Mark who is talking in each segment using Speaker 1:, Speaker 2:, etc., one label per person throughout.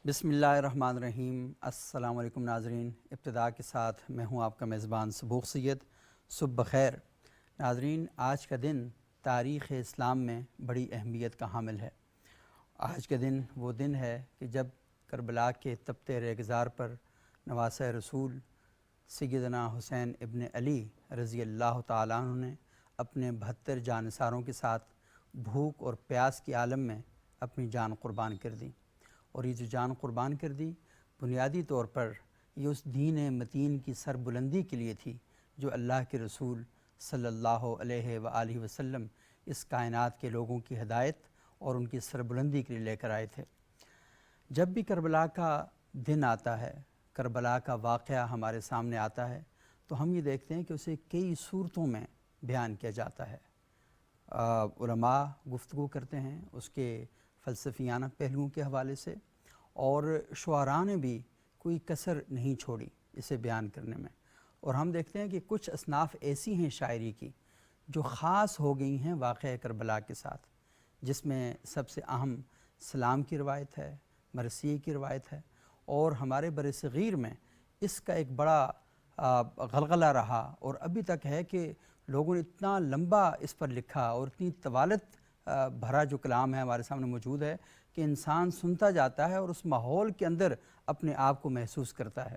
Speaker 1: بسم اللہ الرحمن الرحیم۔ السلام علیکم ناظرین، ابتدا کے ساتھ میں ہوں آپ کا میزبان صبوغ سید۔ صبح بخیر ناظرین، آج کا دن تاریخ اسلام میں بڑی اہمیت کا حامل ہے۔ آج کا دن وہ دن ہے کہ جب کربلا کے تپتے ریگزار پر نواسہ رسول سیدنا حسین ابن علی رضی اللہ تعالیٰ عنہ نے اپنے 72 جانثاروں کے ساتھ بھوک اور پیاس کے عالم میں اپنی جان قربان کر دی، اور یہ جو جان قربان کر دی بنیادی طور پر یہ اس دین متین کی سربلندی کے لیے تھی جو اللہ کے رسول صلی اللہ علیہ وآلہ وسلم اس کائنات کے لوگوں کی ہدایت اور ان کی سربلندی کے لیے لے کر آئے تھے۔ جب بھی کربلا کا دن آتا ہے، کربلا کا واقعہ ہمارے سامنے آتا ہے، تو ہم یہ دیکھتے ہیں کہ اسے کئی صورتوں میں بیان کیا جاتا ہے۔ علماء گفتگو کرتے ہیں اس کے فلسفیانہ پہلوؤں کے حوالے سے، اور شعراء نے بھی کوئی کسر نہیں چھوڑی اسے بیان کرنے میں۔ اور ہم دیکھتے ہیں کہ کچھ اصناف ایسی ہیں شاعری کی جو خاص ہو گئی ہیں واقعہ کربلا کے ساتھ، جس میں سب سے اہم سلام کی روایت ہے، مرثیے کی روایت ہے، اور ہمارے بر صغیر میں اس کا ایک بڑا غلغلہ رہا اور ابھی تک ہے کہ لوگوں نے اتنا لمبا اس پر لکھا اور اتنی طوالت بھرا جو کلام ہے ہمارے سامنے موجود ہے کہ انسان سنتا جاتا ہے اور اس ماحول کے اندر اپنے آپ کو محسوس کرتا ہے۔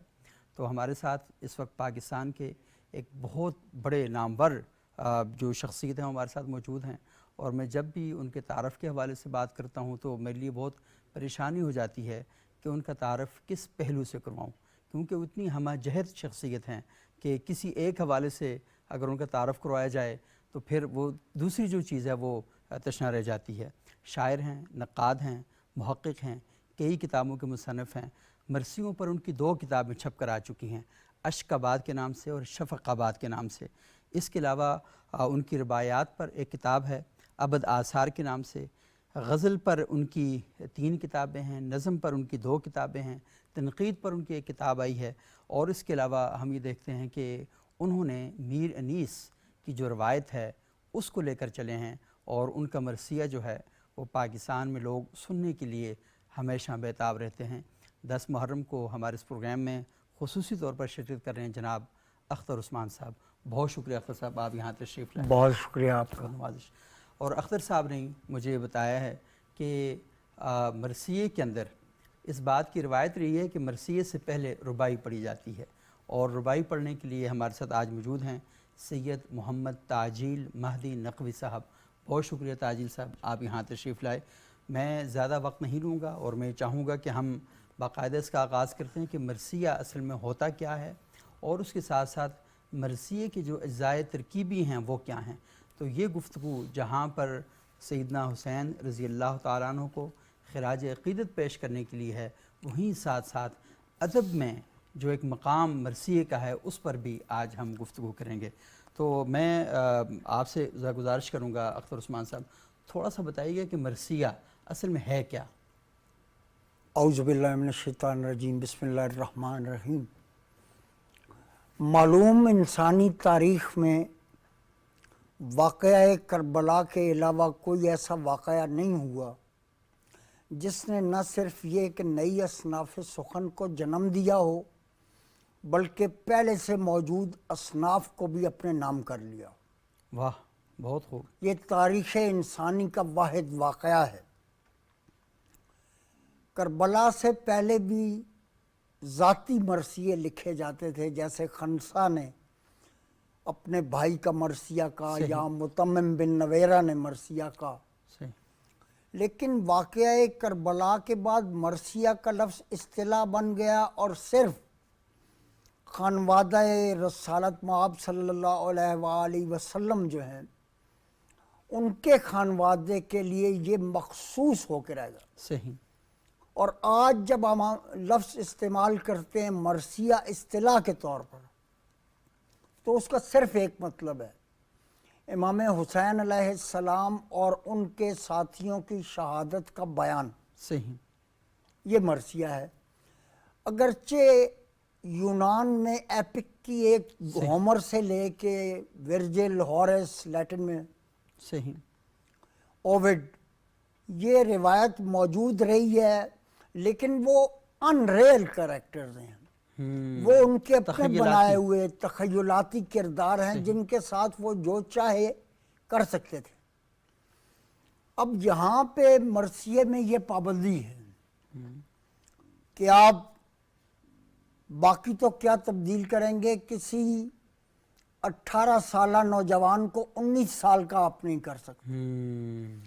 Speaker 1: تو ہمارے ساتھ اس وقت پاکستان کے ایک بہت بڑے نامور جو شخصیت ہیں ہمارے ساتھ موجود ہیں، اور میں جب بھی ان کے تعارف کے حوالے سے بات کرتا ہوں تو میرے لیے بہت پریشانی ہو جاتی ہے کہ ان کا تعارف کس پہلو سے کرواؤں، کیونکہ وہ اتنی ہمہ جہت شخصیت ہیں کہ کسی ایک حوالے سے اگر ان کا تعارف کروایا جائے تو پھر وہ دوسری جو چیز ہے وہ تشنہ رہ جاتی ہے۔ شاعر ہیں، نقاد ہیں، محقق ہیں، کئی کتابوں کے مصنف ہیں۔ مرثیوں پر ان کی 2 کتابیں چھپ کر آ چکی ہیں، اشک آباد کے نام سے اور شفق آباد کے نام سے۔ اس کے علاوہ ان کی روایات پر ایک کتاب ہے ابد آثار کے نام سے، غزل پر ان کی 3 کتابیں ہیں، نظم پر ان کی 2 کتابیں ہیں، تنقید پر ان کی ایک کتاب آئی ہے، اور اس کے علاوہ ہم یہ دیکھتے ہیں کہ انہوں نے میر انیس کی جو روایت ہے اس کو لے کر چلے ہیں، اور ان کا مرثیہ جو ہے وہ پاکستان میں لوگ سننے کے لیے ہمیشہ بیتاب رہتے ہیں۔ 10 محرم کو ہمارے اس پروگرام میں خصوصی طور پر شرکت کر رہے ہیں جناب اختر عثمان صاحب۔ بہت شکریہ اختر صاحب، آپ یہاں تشریف لائے۔
Speaker 2: بہت شکریہ آپ کا
Speaker 1: نوازش۔ اور اختر صاحب نے مجھے بتایا ہے کہ مرثیے کے اندر اس بات کی روایت رہی ہے کہ مرثیے سے پہلے رباعی پڑھی جاتی ہے، اور رباعی پڑھنے کے لیے ہمارے ساتھ آج موجود ہیں سید محمد تاجیل مہدی نقوی صاحب۔ بہت شکریہ تاجیل صاحب، آپ یہاں تشریف لائے۔ میں زیادہ وقت نہیں لوں گا اور میں چاہوں گا کہ ہم باقاعدہ اس کا آغاز کرتے ہیں کہ مرثیہ اصل میں ہوتا کیا ہے، اور اس کے ساتھ ساتھ مرثیے کے جو اجزائے ترکیبی ہیں وہ کیا ہیں۔ تو یہ گفتگو جہاں پر سیدنا حسین رضی اللہ تعالیٰ عنہ کو خراج عقیدت پیش کرنے کے لیے ہے، وہیں ساتھ ساتھ ادب میں جو ایک مقام مرثیے کا ہے اس پر بھی آج ہم گفتگو کریں گے۔ تو میں آپ سے گزارش کروں گا اختر عثمان صاحب، تھوڑا سا بتائیے گا کہ مرثیہ اصل میں ہے کیا؟
Speaker 2: اعوذ باللہ من الشیطان الرجیم، بسم اللہ الرحمن الرحیم۔ معلوم انسانی تاریخ میں واقعہ کربلا کے علاوہ کوئی ایسا واقعہ نہیں ہوا جس نے نہ صرف یہ کہ نئی اصناف سخن کو جنم دیا ہو بلکہ پہلے سے موجود اصناف کو بھی اپنے نام کر لیا۔
Speaker 1: واہ، بہت خوب۔
Speaker 2: یہ تاریخ انسانی کا واحد واقعہ ہے۔ کربلا سے پہلے بھی ذاتی مرثیے لکھے جاتے تھے، جیسے خنسا نے اپنے بھائی کا مرثیہ کہا یا متمم بن نویرہ نے مرثیہ کہا، لیکن واقعہ کربلا کے بعد مرثیہ کا لفظ اصطلاح بن گیا، اور صرف خانوادہ رسالت مآب صلی اللہ علیہ وآلہ وسلم جو ہیں ان کے خانوادے کے لیے یہ مخصوص ہو کے رہ گیا۔
Speaker 1: صحیح۔
Speaker 2: اور آج جب ہم لفظ استعمال کرتے ہیں مرثیہ اصطلاح کے طور پر تو اس کا صرف ایک مطلب ہے، امام حسین علیہ السلام اور ان کے ساتھیوں کی شہادت کا بیان۔
Speaker 1: صحیح۔
Speaker 2: یہ مرثیہ ہے۔ اگرچہ یونان میں ایپک کی ایک ہومر سے لے کے ورجل، ہورس لیٹن میں،
Speaker 1: صحیح،
Speaker 2: اووڈ، یہ روایت موجود رہی ہے، لیکن وہ انریل کریکٹرز ہیں، وہ ان کے اپنے بنائے ہوئے تخیلاتی کردار ہیں جن کے ساتھ وہ جو چاہے کر سکتے تھے۔ اب یہاں پہ مرثیے میں یہ پابندی ہے کہ آپ باقی تو کیا تبدیل کریں گے، کسی 18 سالہ نوجوان کو 19 سال کا آپ نہیں کر سکتے۔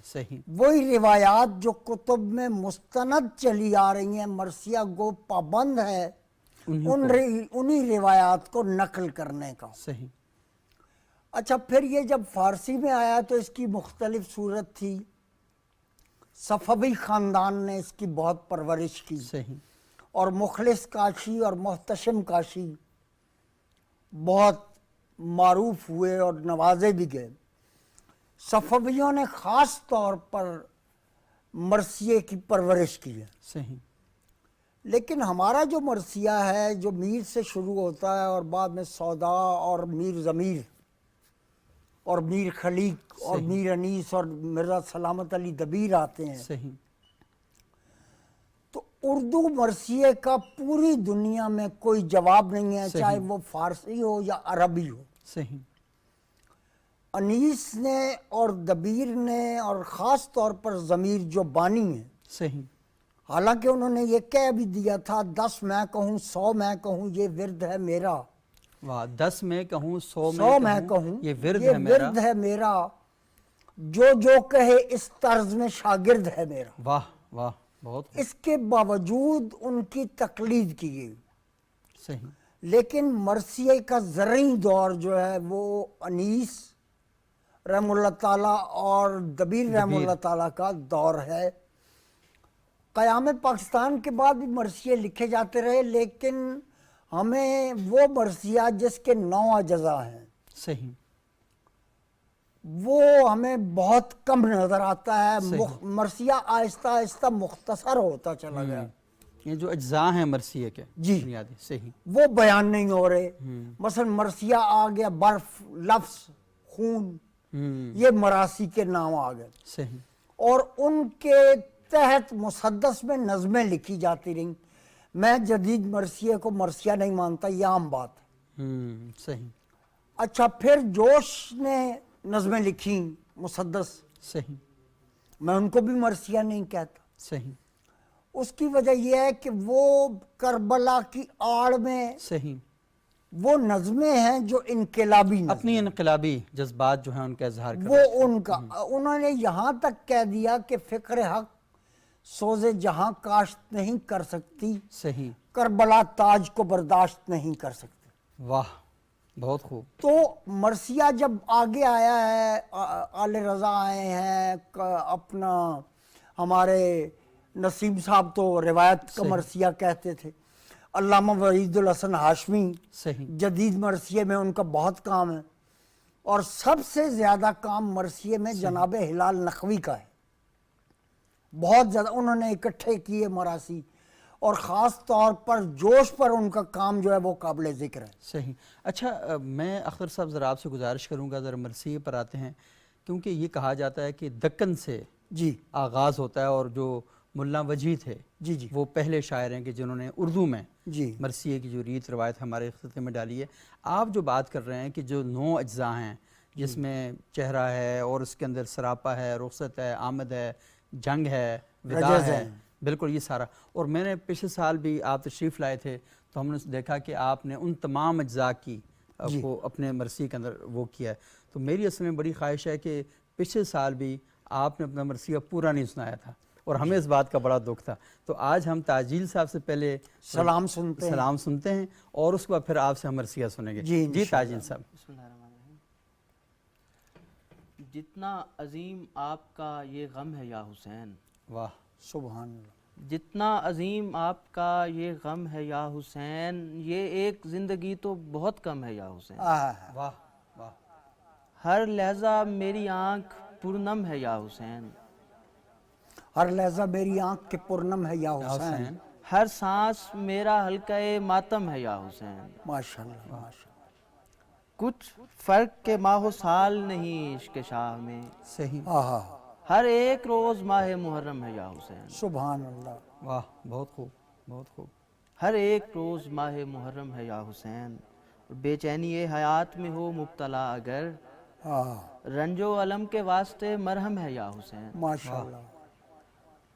Speaker 1: صحیح،
Speaker 2: وہی روایات جو کتب میں مستند چلی آ رہی ہیں، مرثیہ گو پابند ہے انہی روایات کو نقل کرنے کا۔
Speaker 1: صحیح۔
Speaker 2: اچھا، پھر یہ جب فارسی میں آیا تو اس کی مختلف صورت تھی، صفوی خاندان نے اس کی بہت پرورش کی،
Speaker 1: صحیح،
Speaker 2: اور مخلص کاشی اور محتشم کاشی بہت معروف ہوئے اور نوازے بھی گئے۔ صفویوں نے خاص طور پر مرثیے کی پرورش کی ہے۔
Speaker 1: صحیح۔
Speaker 2: لیکن ہمارا جو مرثیہ ہے جو میر سے شروع ہوتا ہے اور بعد میں سودا اور میر ضمیر اور میر خلیق اور میر انیس اور مرزا سلامت علی دبیر آتے ہیں،
Speaker 1: صحیح۔
Speaker 2: تو اردو مرثیے کا پوری دنیا میں کوئی جواب نہیں ہے، چاہے وہ فارسی ہو یا عربی ہو۔
Speaker 1: صحیح۔
Speaker 2: انیس نے اور دبیر نے اور خاص طور پر ضمیر جو بانی ہیں،
Speaker 1: صحیح۔
Speaker 2: حالانکہ انہوں نے یہ کہہ بھی دیا تھا 10 میں کہوں 100 میں کہوں یہ ورد ہے میرا،
Speaker 1: واہ، 10 میں کہوں 100
Speaker 2: میں کہوں
Speaker 1: یہ ورد ہے میرا،
Speaker 2: جو کہے اس طرز میں شاگرد ہے میرا۔
Speaker 1: واہ واہ، بہت خوب۔
Speaker 2: اس کے باوجود ان کی تقلید کی گئی۔
Speaker 1: صحیح۔
Speaker 2: لیکن مرثیے کا زرعی دور جو ہے وہ انیس رحم اللہ تعالیٰ اور دبیر رحم اللہ تعالیٰ کا دور ہے۔ قیام پاکستان کے بعد بھی مرثیے لکھے جاتے رہے، لیکن ہمیں وہ مرثیہ جس کے 9 اجزاء ہیں،
Speaker 1: صحیح،
Speaker 2: وہ ہمیں بہت کم نظر آتا ہے۔ مرثیہ آہستہ آہستہ مختصر ہوتا چلا گیا۔
Speaker 1: یہ جو اجزاء ہیں مرثیے کے
Speaker 2: جی،
Speaker 1: بنیادی، صحیح،
Speaker 2: وہ بیان نہیں ہو رہے۔ مثلا مرثیہ آ گیا برف، لفظ، خون، یہ مراثی کے نام آ گئے،
Speaker 1: صحیح،
Speaker 2: اور ان کے تحت مسدس میں نظمیں لکھی جاتی رہیں۔ میں جدید مرثیے کو مرثیہ نہیں مانتا، یہ عام بات ہے۔
Speaker 1: صحیح۔
Speaker 2: اچھا، پھر جوش نے نظمیں لکھی مسدس،
Speaker 1: صحیح،
Speaker 2: میں ان کو بھی مرثیہ نہیں کہتا۔
Speaker 1: صحیح،
Speaker 2: اس کی وجہ یہ ہے کہ وہ کربلا کی آڑ میں
Speaker 1: صحیح،
Speaker 2: وہ نظمیں ہیں جو انقلابی نظمیں،
Speaker 1: اپنی انقلابی جذبات جو ہیں ان کا اظہار کر
Speaker 2: وہ ان کا، انہوں نے یہاں تک کہہ دیا کہ فکر حق سوز جہاں کاشت نہیں کر سکتی،
Speaker 1: صحیح،
Speaker 2: کربلا تاج کو برداشت نہیں کر سکتی۔
Speaker 1: واہ، بہت خوب۔
Speaker 2: تو مرثیہ جب آگے آیا ہے، آل رضا آئے ہیں، اپنا ہمارے نسیم صاحب تو روایت کا مرثیہ کہتے تھے، علامہ وحید الحسن ہاشمی،
Speaker 1: صحیح،
Speaker 2: جدید مرثیے میں ان کا بہت کام ہے، اور سب سے زیادہ کام مرثیے میں جناب ہلال نخوی کا ہے۔ بہت زیادہ انہوں نے اکٹھے کیے مراثی، اور خاص طور پر جوش پر ان کا کام جو ہے وہ قابل ذکر ہے۔
Speaker 1: صحیح۔ اچھا، میں اختر صاحب ذرا آپ سے گزارش کروں گا، ذرا مرثیے پر آتے ہیں، کیونکہ یہ کہا جاتا ہے کہ دکن سے
Speaker 2: جی
Speaker 1: آغاز ہوتا ہے، اور جو ملا وجی تھے
Speaker 2: جی جی
Speaker 1: وہ پہلے شاعر ہیں کہ جنہوں نے اردو میں
Speaker 2: جی
Speaker 1: مرثیے کی جو ریت روایت ہمارے خطے میں ڈالی ہے۔ آپ جو بات کر رہے ہیں کہ جو 9 اجزاء ہیں، جس میں چہرہ ہے اور اس کے اندر سراپا ہے، رخصت ہے، آمد ہے، جنگ ہے، وداع ہے، بالکل یہ سارا، اور میں نے پچھلے سال بھی آپ تشریف لائے تھے تو ہم نے دیکھا کہ آپ نے ان تمام اجزاء کی کو اپنے مرثیے کے اندر وہ کیا ہے۔ تو میری اصل میں بڑی خواہش ہے کہ پچھلے سال بھی آپ نے اپنا مرثیہ پورا نہیں سنایا تھا، اور ہمیں اس بات کا بڑا دکھ تھا۔ تو آج ہم تاجیل صاحب سے پہلے
Speaker 2: سلام سنتے ہیں
Speaker 1: اور اس کے بعد پھر آپ سے ہم مرثیہ سنیں گے۔ جی تاجیل صاحب۔
Speaker 3: بسم اللہ الرحمن الرحیم۔ جتنا عظیم آپ کا یہ غم ہے یا حسین،
Speaker 1: واہ،
Speaker 2: سبحان اللہ،
Speaker 3: جتنا عظیم آپ کا یہ غم ہے یا حسین، یہ ایک زندگی تو بہت کم ہے یا حسین۔
Speaker 1: واہ واہ،
Speaker 3: ہر لحظہ میری آنکھ پرنم ہے یا حسین،
Speaker 2: ہر لحظہ میری آنکھ کے پرنم ہے یا حسین،
Speaker 3: ہر سانس میرا حلقہ ماتم ہے یا حسین۔
Speaker 2: ماشاءاللہ ماشاءاللہ،
Speaker 3: کچھ فرق کے ماہ و سال نہیں عشق شاہ میں،
Speaker 1: صحیح،
Speaker 2: آہا،
Speaker 3: ہر ایک روز ماہ محرم ہے یا حسین۔
Speaker 2: سبحان اللہ،
Speaker 1: واہ، بہت خوب، بہت خوب.
Speaker 3: ہر ایک روز ماہ محرم ہے یا حسین، بے چینی حیات میں ہو مبتلا اگر،
Speaker 2: ہاں
Speaker 3: رنج و الم کے واسطے مرہم ہے یا حسین،
Speaker 2: ماشاء اللہ.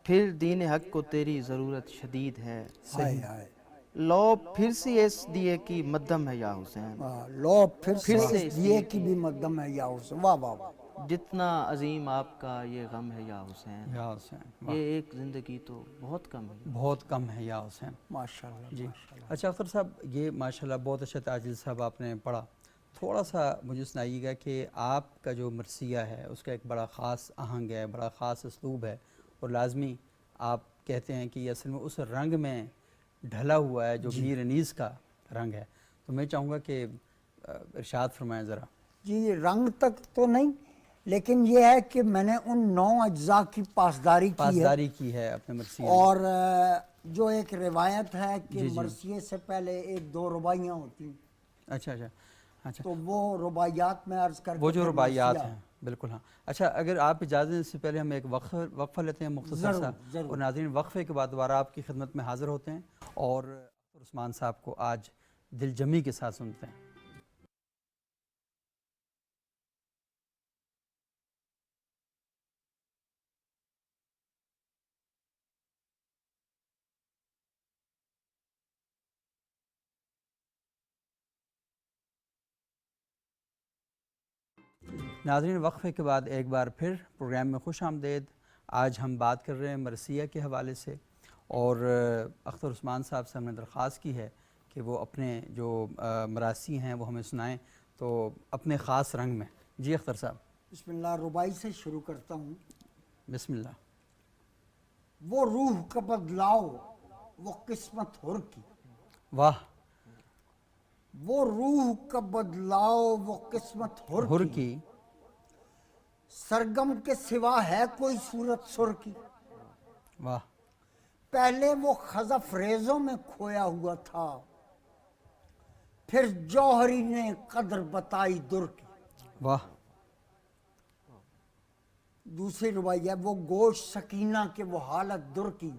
Speaker 3: پھر دین حق کو تیری ضرورت شدید ہے،
Speaker 2: ہائے ہائے.
Speaker 3: لو پھر سے اس دیے کی مدھم ہے یا حسین،
Speaker 2: ہاں، لو پھر
Speaker 3: پھر
Speaker 2: سے
Speaker 3: سے
Speaker 2: اس دیے کی بھی مقدم ہے یا حسین. واہ واہ واہ.
Speaker 3: جتنا عظیم آپ کا یہ غم ہے یا حسین،
Speaker 1: یا حسین،
Speaker 3: یہ
Speaker 1: واہ،
Speaker 3: ایک زندگی تو بہت کم ہے.
Speaker 1: بہت کم ہے یا حسین.
Speaker 2: ماشاء اللہ
Speaker 1: جی
Speaker 2: ماشاء اللہ.
Speaker 1: اچھا اختر صاحب، یہ ماشاءاللہ بہت اچھا تاجل صاحب آپ نے پڑھا. تھوڑا سا مجھے سنائیے گا کہ آپ کا جو مرثیہ ہے اس کا ایک بڑا خاص آہنگ ہے، بڑا خاص اسلوب ہے، اور لازمی آپ کہتے ہیں کہ یہ اصل میں اس رنگ میں ڈھلا ہوا ہے جو میر انیس کا رنگ ہے. تو میں چاہوں گا کہ ارشاد فرمائیں ذرا.
Speaker 2: جی رنگ تک تو نہیں، لیکن یہ ہے کہ میں نے ان 9 اجزاء کی پاسداری کی ہے.
Speaker 1: پاسداری کی ہے اپنے مرثیے میں.
Speaker 2: اور جو ایک روایت ہے کہ
Speaker 1: جی جی.
Speaker 2: مرثیے سے پہلے 1-2 رباعیاں ہوتی،
Speaker 1: اچھا اچھا اچھا،
Speaker 2: تو وہ رباعیات میں عرض کر
Speaker 1: وہ
Speaker 2: کے
Speaker 1: جو
Speaker 2: پھر
Speaker 1: رباعیات
Speaker 2: مرثیہ.
Speaker 1: ہیں، بالکل ہاں. اچھا اگر آپ اجازت دیں، اس سے پہلے ہم ایک وقفہ لیتے ہیں مختصر
Speaker 2: ضرور
Speaker 1: سا،
Speaker 2: ضرور.
Speaker 1: اور ناظرین وقفے کے بعد دوبارہ آپ کی خدمت میں حاضر ہوتے ہیں اور اختر عثمان صاحب کو آج دل جمی کے ساتھ سنتے ہیں. ناظرین وقفے کے بعد ایک بار پھر پروگرام میں خوش آمدید. آج ہم بات کر رہے ہیں مرثیہ کے حوالے سے، اور اختر عثمان صاحب سے ہم نے درخواست کی ہے کہ وہ اپنے جو مراثی ہیں وہ ہمیں سنائیں، تو اپنے خاص رنگ میں. جی اختر صاحب.
Speaker 2: بسم اللہ. رباعی سے شروع کرتا ہوں.
Speaker 1: بسم اللہ.
Speaker 2: وہ روح کا بدلاؤ وہ قسمت حر کی،
Speaker 1: واہ.
Speaker 2: وہ روح کا بدلاؤ وہ قسمت
Speaker 1: حر
Speaker 2: حر کی،
Speaker 1: کی.
Speaker 2: سرگم کے سوا ہے کوئی صورت سر کی.
Speaker 1: واہ.
Speaker 2: پہلے وہ خزف ریزوں میں کھویا ہوا تھا، پھر جوہری نے قدر بتائی در کی.
Speaker 1: واہ.
Speaker 2: دوسری رباعی ہے وہ گوشت سکینہ کے وہ حالت در کی،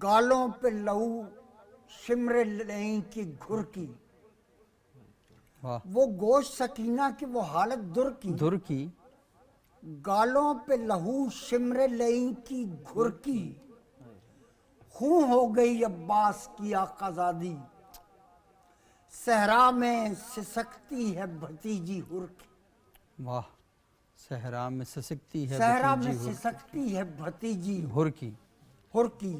Speaker 2: گالوں پہ لہو شمر لیں کی گھر کی.
Speaker 1: واہ.
Speaker 2: وہ گوشت سکینہ کی وہ حالت در کی،
Speaker 1: در کی.
Speaker 2: گالوں پہ لہو شمر لیں کی گھر کی. خون ہو گئی عباس کی آقازادی، صحرا میں سسکتی ہے بھتیجی حر کی.
Speaker 1: واہ. صحرا میں سسکتی ہے
Speaker 2: صحرا میں
Speaker 1: بھتیجی
Speaker 2: سسکتی ہے بھتیجی
Speaker 1: حر کی.
Speaker 2: حر کی.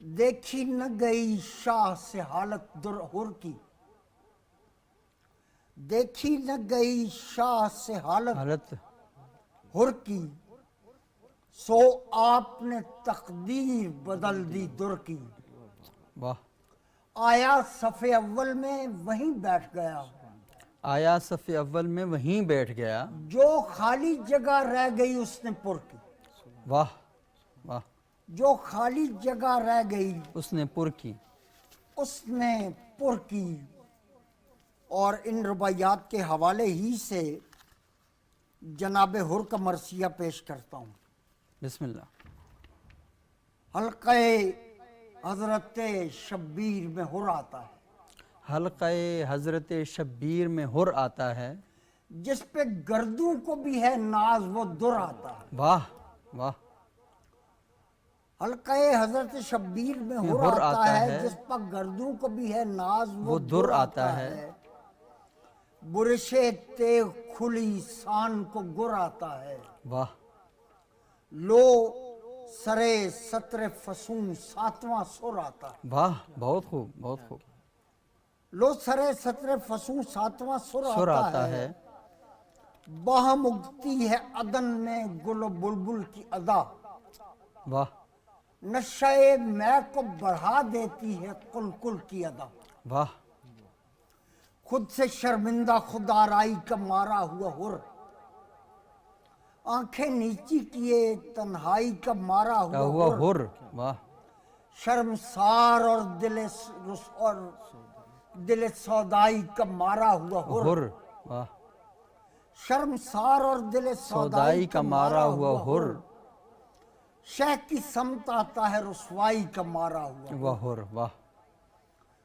Speaker 2: دیکھی نہ گئی شاہ سے حالت در حر کی، دیکھی نہ گئی شاہ سے حالت
Speaker 1: حالت.
Speaker 2: حر کی. سو آپ نے تقدیر بدل دی در کی.
Speaker 1: واہ.
Speaker 2: آیا صف اول میں وہیں بیٹھ گیا،
Speaker 1: آیا صف اول میں وہیں بیٹھ گیا،
Speaker 2: جو خالی جگہ رہ گئی اس نے پر کی.
Speaker 1: واہ. واہ.
Speaker 2: جو خالی جگہ رہ گئی
Speaker 1: اس نے پر کی.
Speaker 2: اس نے پر کی. اور ان رباعیات کے حوالے ہی سے جناب حر کا مرثیہ پیش کرتا ہوں.
Speaker 1: بسم اللہ.
Speaker 2: حلقہ حضرت شبیر میں حر آتا ہے،
Speaker 1: حلقہ حضرت شبیر میں حر آتا ہے،
Speaker 2: جس پہ گردوں کو بھی ہے ناز وہ در آتا ہے.
Speaker 1: واہ. واہ.
Speaker 2: حلقہ حضرت شبیر میں حر آتا ہے، جس پر گردوں کو بھی ہے ناز وہ در آتا ہے. برش تیغ کھلی سان کو گر آتا ہے،
Speaker 1: واہ.
Speaker 2: لو سرے سطر فسون 7واں سر آتا ہے.
Speaker 1: واہ. بہت خوب، بہت خوب.
Speaker 2: لو سرے سطر فسون 7واں
Speaker 1: سر
Speaker 2: سر
Speaker 1: آتا ہے،
Speaker 2: باہم اگتی ہے عدن میں گل و بلبل کی ادا.
Speaker 1: واہ.
Speaker 2: نشے میں کو بڑھا دیتی ہے قلقل کی ادا.
Speaker 1: واہ.
Speaker 2: خود سے شرمندہ خود آرائی کا مارا ہوا حر، آنکھیں نیچی کیے تنہائی کا مارا
Speaker 1: کا
Speaker 2: ہوا
Speaker 1: ہوا
Speaker 2: حر.
Speaker 1: حر. واہ.
Speaker 2: شرمسار اور دل سودائی کا مارا ہوا حر.
Speaker 1: حر. واہ.
Speaker 2: شرمسار اور دل
Speaker 1: سودائی کا مارا ہوا حر.
Speaker 2: شہ کی سمت آتا ہے رسوائی کا مارا ہوا،
Speaker 1: واہ ہر واہ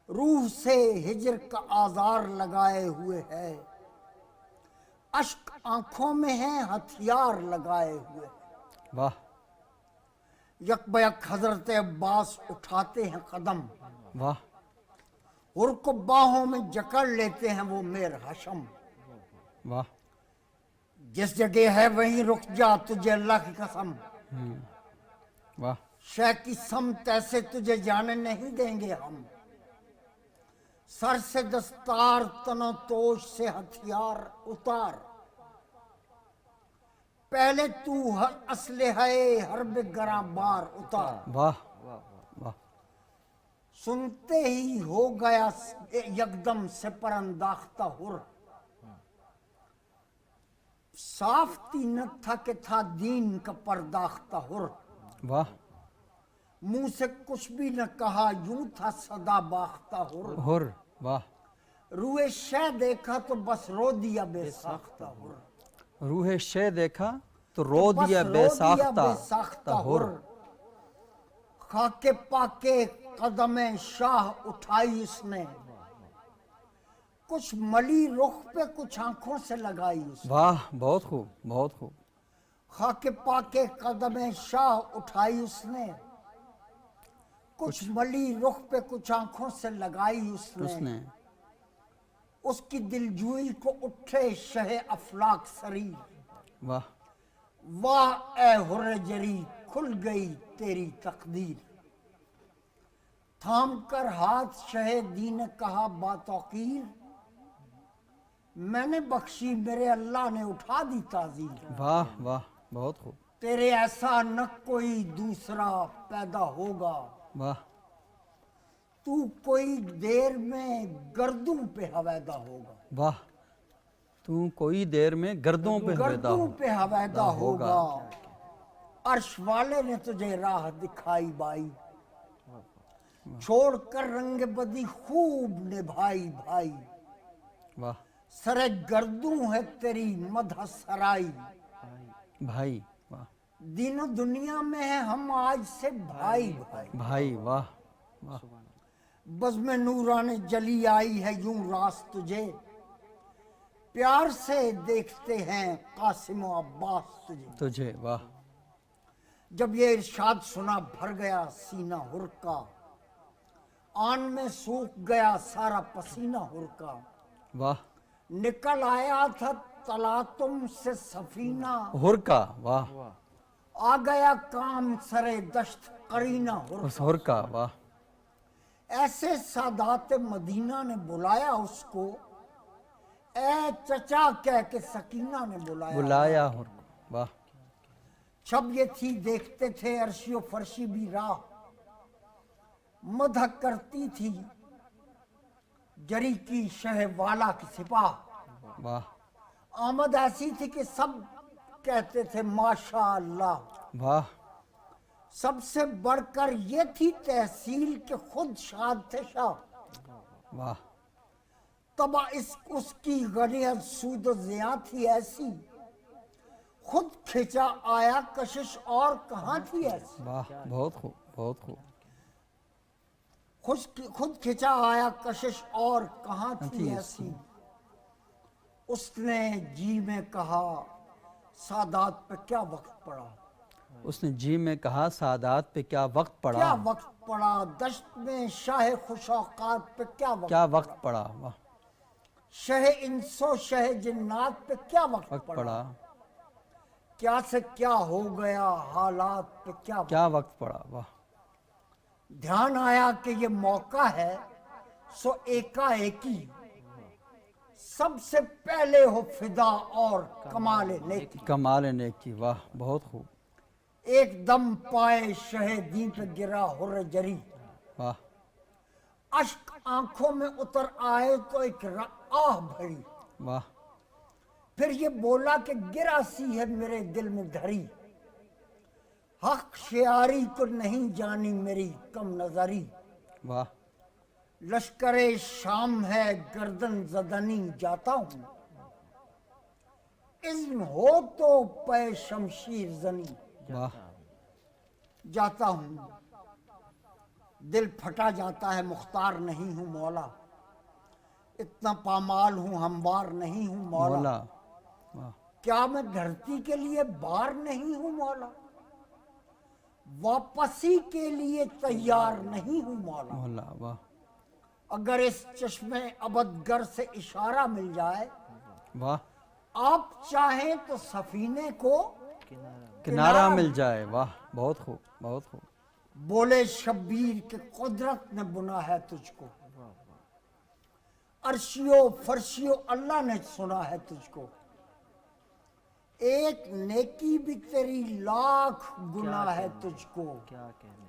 Speaker 2: روح سے ہجر کا آزار لگائے ہوئے ہے، اشک آنکھوں میں ہیں ہتھیار لگائے ہوئے،
Speaker 1: واہ
Speaker 2: یک بیک حضرت عباس اٹھاتے ہیں قدم،
Speaker 1: واہ
Speaker 2: حر کو باہوں میں جکڑ لیتے ہیں وہ میر حشم،
Speaker 1: واہ
Speaker 2: جس جگہ ہے وہیں رک جا تجھے اللہ کی قسم،
Speaker 1: واہ
Speaker 2: شے کی سمت ایسے تجھے جانے نہیں دیں گے ہم، سر سے دستار تن و توش سے ہتھیار اتار، پہلے تو ہر اسلحہ حرب گراں بار اتار،
Speaker 1: واہ واہ
Speaker 2: سنتے ہی ہو گیا یکدم سے پر انداختہ ہر، صاف تینت تھا کہ تھا دین کا پرداختہ ہر،
Speaker 1: واہ
Speaker 2: منہ سے کچھ بھی نہ کہا یوں تھا صدا باختہ ہر،
Speaker 1: ہر واہ
Speaker 2: روئے شے دیکھا تو بس رو دیا بے ساختہ ہر،
Speaker 1: روح شے دیکھا تو رو
Speaker 2: بس
Speaker 1: دیا
Speaker 2: رو
Speaker 1: بے
Speaker 2: دیا
Speaker 1: ساختہ
Speaker 2: بے ساختہ
Speaker 1: ہر،
Speaker 2: ہر، خاک پاکے قدم شاہ اٹھائی اس نے، کچھ ملی رخ پہ کچھ آنکھوں سے لگائی اس نے،
Speaker 1: واہ بہت خوب بہت خوب،
Speaker 2: خاک پاکے قدم شاہ اٹھائی اس نے، کچھ ملی رخ پہ کچھ آنکھوں سے لگائی اس
Speaker 1: اس
Speaker 2: نے،
Speaker 1: نے
Speaker 2: اس کی دلجوئی کو اٹھے شہ افلاک سری،
Speaker 1: واہ
Speaker 2: واہ اے حر جری کھل گئی تیری تقدیر، تھام کر ہاتھ شہ دی نے کہا با توقیر، میں نے بخشی میرے اللہ نے اٹھا دی تعزیر،
Speaker 1: واہ واہ بہت خوب،
Speaker 2: تیرے ایسا نہ کوئی دوسرا پیدا ہوگا،
Speaker 1: واہ
Speaker 2: تو کوئی دیر میں گردوں پہ حویدہ ہوگا،
Speaker 1: واہ تو کوئی دیر میں گردوں پہ ہویدا
Speaker 2: گردوں پہ حویدہ ہوگا، عرش والے نے تجھے راہ دکھائی بائی، چھوڑ کر رنگ بدی خوب نبھائی بھائی،
Speaker 1: واہ
Speaker 2: سر گردوں ہے تیری مدح سرائی،
Speaker 1: بھائی واہ
Speaker 2: دین و دنیا میں ہے ہم آج سے بھائی بھائی،
Speaker 1: بھائی واہ واہ
Speaker 2: بزم نوران جلی آئی ہے یوں راست تجھے، پیار سے دیکھتے ہیں قاسم و عباس تجھے،
Speaker 1: تجھے واہ
Speaker 2: جب یہ ارشاد سنا بھر گیا سینہ حر کا، آن میں سوکھ گیا سارا پسینہ حر کا،
Speaker 1: واہ
Speaker 2: نکل آیا تھا تلاتم سے سفینہ،
Speaker 1: ہر کا واہ
Speaker 2: آ گیا کام سرے دشت قرینہ حر
Speaker 1: اس
Speaker 2: کا،
Speaker 1: ہر کا واہ
Speaker 2: ایسے سادات مدینہ نے بلایا اس کو، اے چچا کہہ کے سکینہ نے بلایا،
Speaker 1: بلایا ہر کو واہ
Speaker 2: چھب یہ تھی دیکھتے تھے عرشی و فرشی بھی راہ، مدح کرتی تھی جری کی شہ والا کی سپاہ،
Speaker 1: واہ
Speaker 2: آمد ایسی تھی کہ سب کہتے تھے ماشاءاللہ،
Speaker 1: واہ
Speaker 2: سب سے بڑھ کر یہ تھی تحصیل کہ خود شاد تھے شاہ،
Speaker 1: واہ
Speaker 2: طبع اس کی غنیت سود و زیاں تھی ایسی، خود کھچا آیا کشش اور کہاں تھی ایسی،
Speaker 1: واہ بہت خوب بہت خوب،
Speaker 2: خود کھچا آیا کشش اور کہاں تھی ایسی، اس نے جی میں کہا سادات پہ کیا وقت پڑا،
Speaker 1: اس نے جی میں کہا سادات پہ کیا وقت پڑا،
Speaker 2: کیا وقت پڑا دشت میں شاہ خوشوقات پہ کیا
Speaker 1: کیا
Speaker 2: وقت،
Speaker 1: وقت پڑا واہ
Speaker 2: شہ انسو شہ جنات پہ کیا وقت
Speaker 1: وقت
Speaker 2: پڑا،
Speaker 1: پڑا
Speaker 2: کیا سے کیا ہو گیا حالات پہ کیا وقت،
Speaker 1: کیا وقت پڑا واہ
Speaker 2: دھیان آیا کہ یہ موقع ہے سو ایکا ایکی، سب سے پہلے ہو فدا اور کمال نیکی،
Speaker 1: کمال نیکی واہ بہت خوب
Speaker 2: ایک دم پائے شہ دین پہ گرا حر جری،
Speaker 1: واہ
Speaker 2: اشک آنکھوں میں اتر آئے تو ایک آہ بھری،
Speaker 1: واہ
Speaker 2: پھر یہ بولا کہ گرا سی ہے میرے دل میں دھری، حق شیاری کو نہیں جانی میری کم نظری،
Speaker 1: واہ
Speaker 2: لشکر شام ہے گردن زدنی جاتا ہوں، اذن ہو تو پے شمشیر زنی،
Speaker 1: واہ
Speaker 2: جاتا ہوں دل پھٹا جاتا ہے مختار نہیں ہوں مولا اتنا پامال ہوں ہموار نہیں ہوں مولا
Speaker 1: مولا واہ
Speaker 2: کیا میں دھرتی کے لیے بار نہیں ہوں مولا واپسی کے لیے تیار نہیں ہوں مولا
Speaker 1: مولا واہ
Speaker 2: اگر اس چشمے ابدگر سے اشارہ مل جائے
Speaker 1: واہ
Speaker 2: آپ چاہیں تو سفینے کو
Speaker 1: کنارہ مل جائے واہ بہت خوب بہت خوب
Speaker 2: بولے شبیر کہ قدرت نے بنا ہے تجھ کو عرشیو فرشیو اللہ نے سنا ہے تجھ کو ایک نیکی بھی تیری لاکھ گناہ ہے تجھ کو
Speaker 3: کیا کہنے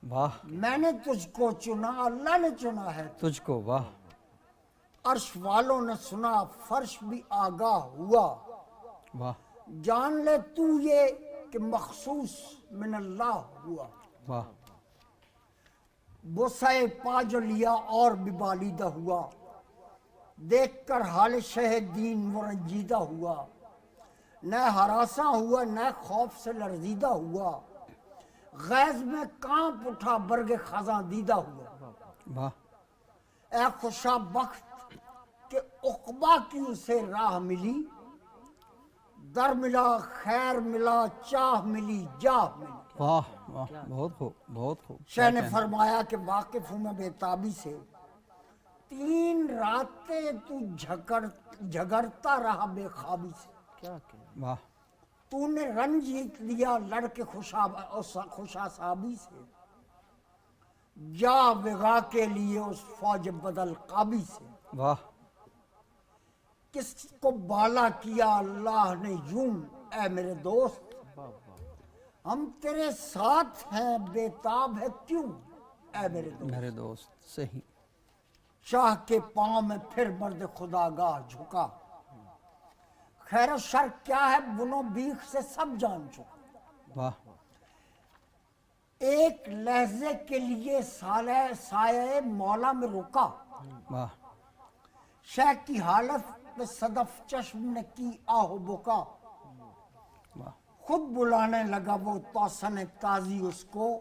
Speaker 1: واہ
Speaker 2: میں نے تجھ کو چنا اللہ نے چنا ہے
Speaker 1: تجھ کو واہ
Speaker 2: عرش والوں نے سنا فرش بھی آگاہ ہوا
Speaker 1: واہ
Speaker 2: جان لے تو یہ کہ مخصوص من اللہ ہوا
Speaker 1: واہ
Speaker 2: بوسہ پا جو لیا اور بھی بالیدہ ہوا دیکھ کر حال شہ دین وہ رنجیدہ ہوا نہ ہراساں ہوا نہ خوف سے لرزیدہ ہوا غیظ میں کانپ اٹھا برگ خزاں دیدہ ہوا
Speaker 1: واہ
Speaker 2: اے خوشا بخت کہ عقبہ کی اسے راہ ملی در ملا خیر ملا چاہ ملی جاہ ملی
Speaker 1: واہ واہ بہت خوب بہت خوب
Speaker 2: شاہ نے فرمایا کہ واقف ہوں میں بےتابی سے 3 راتیں تو جھگڑتا رہا بے خوابی سے
Speaker 3: کیا کہنے
Speaker 1: واہ
Speaker 2: تو نے رنج جیت لیا لڑ کے خوشا صابی سے جا وغا کے لیے اس فوج بدل قابی سے
Speaker 1: واہ
Speaker 2: کس کو بالا کیا اللہ نے یوں اے میرے دوست ہم تیرے ساتھ ہیں بےتاب ہے کیوں اے میرے دوست
Speaker 1: میرے دوست صحیح
Speaker 2: شاہ کے پاؤں میں پھر مرد خدا گاہ جھکا خیر و شر کیا ہے بنو بیخ سے سب جان چکا
Speaker 1: واہ
Speaker 2: ایک لحظے کے لیے سایہ مولا میں رکا
Speaker 1: واہ
Speaker 2: شہ کی حالت میں صدف چشم نے کی آہ بکا
Speaker 1: واہ
Speaker 2: خود بلانے لگا وہ توسن تازی اس کو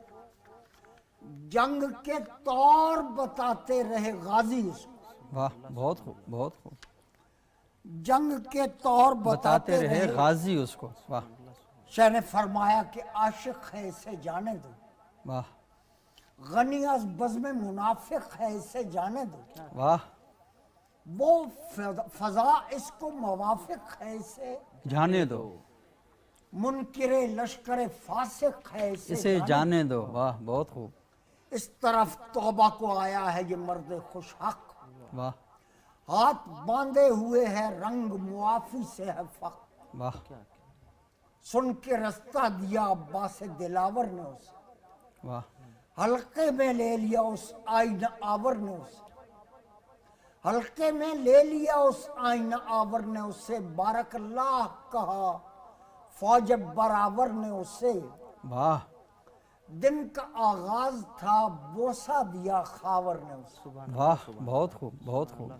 Speaker 2: جنگ کے طور بتاتے رہے غازی اس کو
Speaker 1: واہ بہت خوب بہت خوب
Speaker 2: جنگ کے طور
Speaker 1: بتاتے رہے غازی اس کو واہ
Speaker 2: شاہ نے فرمایا کہ عاشق ہے اسے جانے دو
Speaker 1: واہ
Speaker 2: غنی از بزم منافق ہے اسے جانے دو
Speaker 1: واہ
Speaker 2: وہ فضا اس کو موافق ہے اسے
Speaker 1: جانے دو
Speaker 2: منکر لشکر فاسق ہے
Speaker 1: اسے جانے دو واہ بہت خوب
Speaker 2: اس طرف توبہ کو آیا ہے یہ مرد خوش حق
Speaker 1: واہ
Speaker 2: ہاتھ باندھے ہوئے ہے رنگ معافی سے ہے فق
Speaker 1: واہ
Speaker 2: سن کے رستہ دیا عباس دلاور نے اسے
Speaker 1: واہ
Speaker 2: حلقے میں لے لیا اس آئینہ آور نے اسے حلقے میں لے لیا اس آئینہ آور نے اسے بارک اللہ کہا فوج برابر نے اسے
Speaker 1: واہ
Speaker 2: دن کا آغاز تھا بوسہ دیا خاور نے اسے
Speaker 1: واہ بہت خوب بہت خوب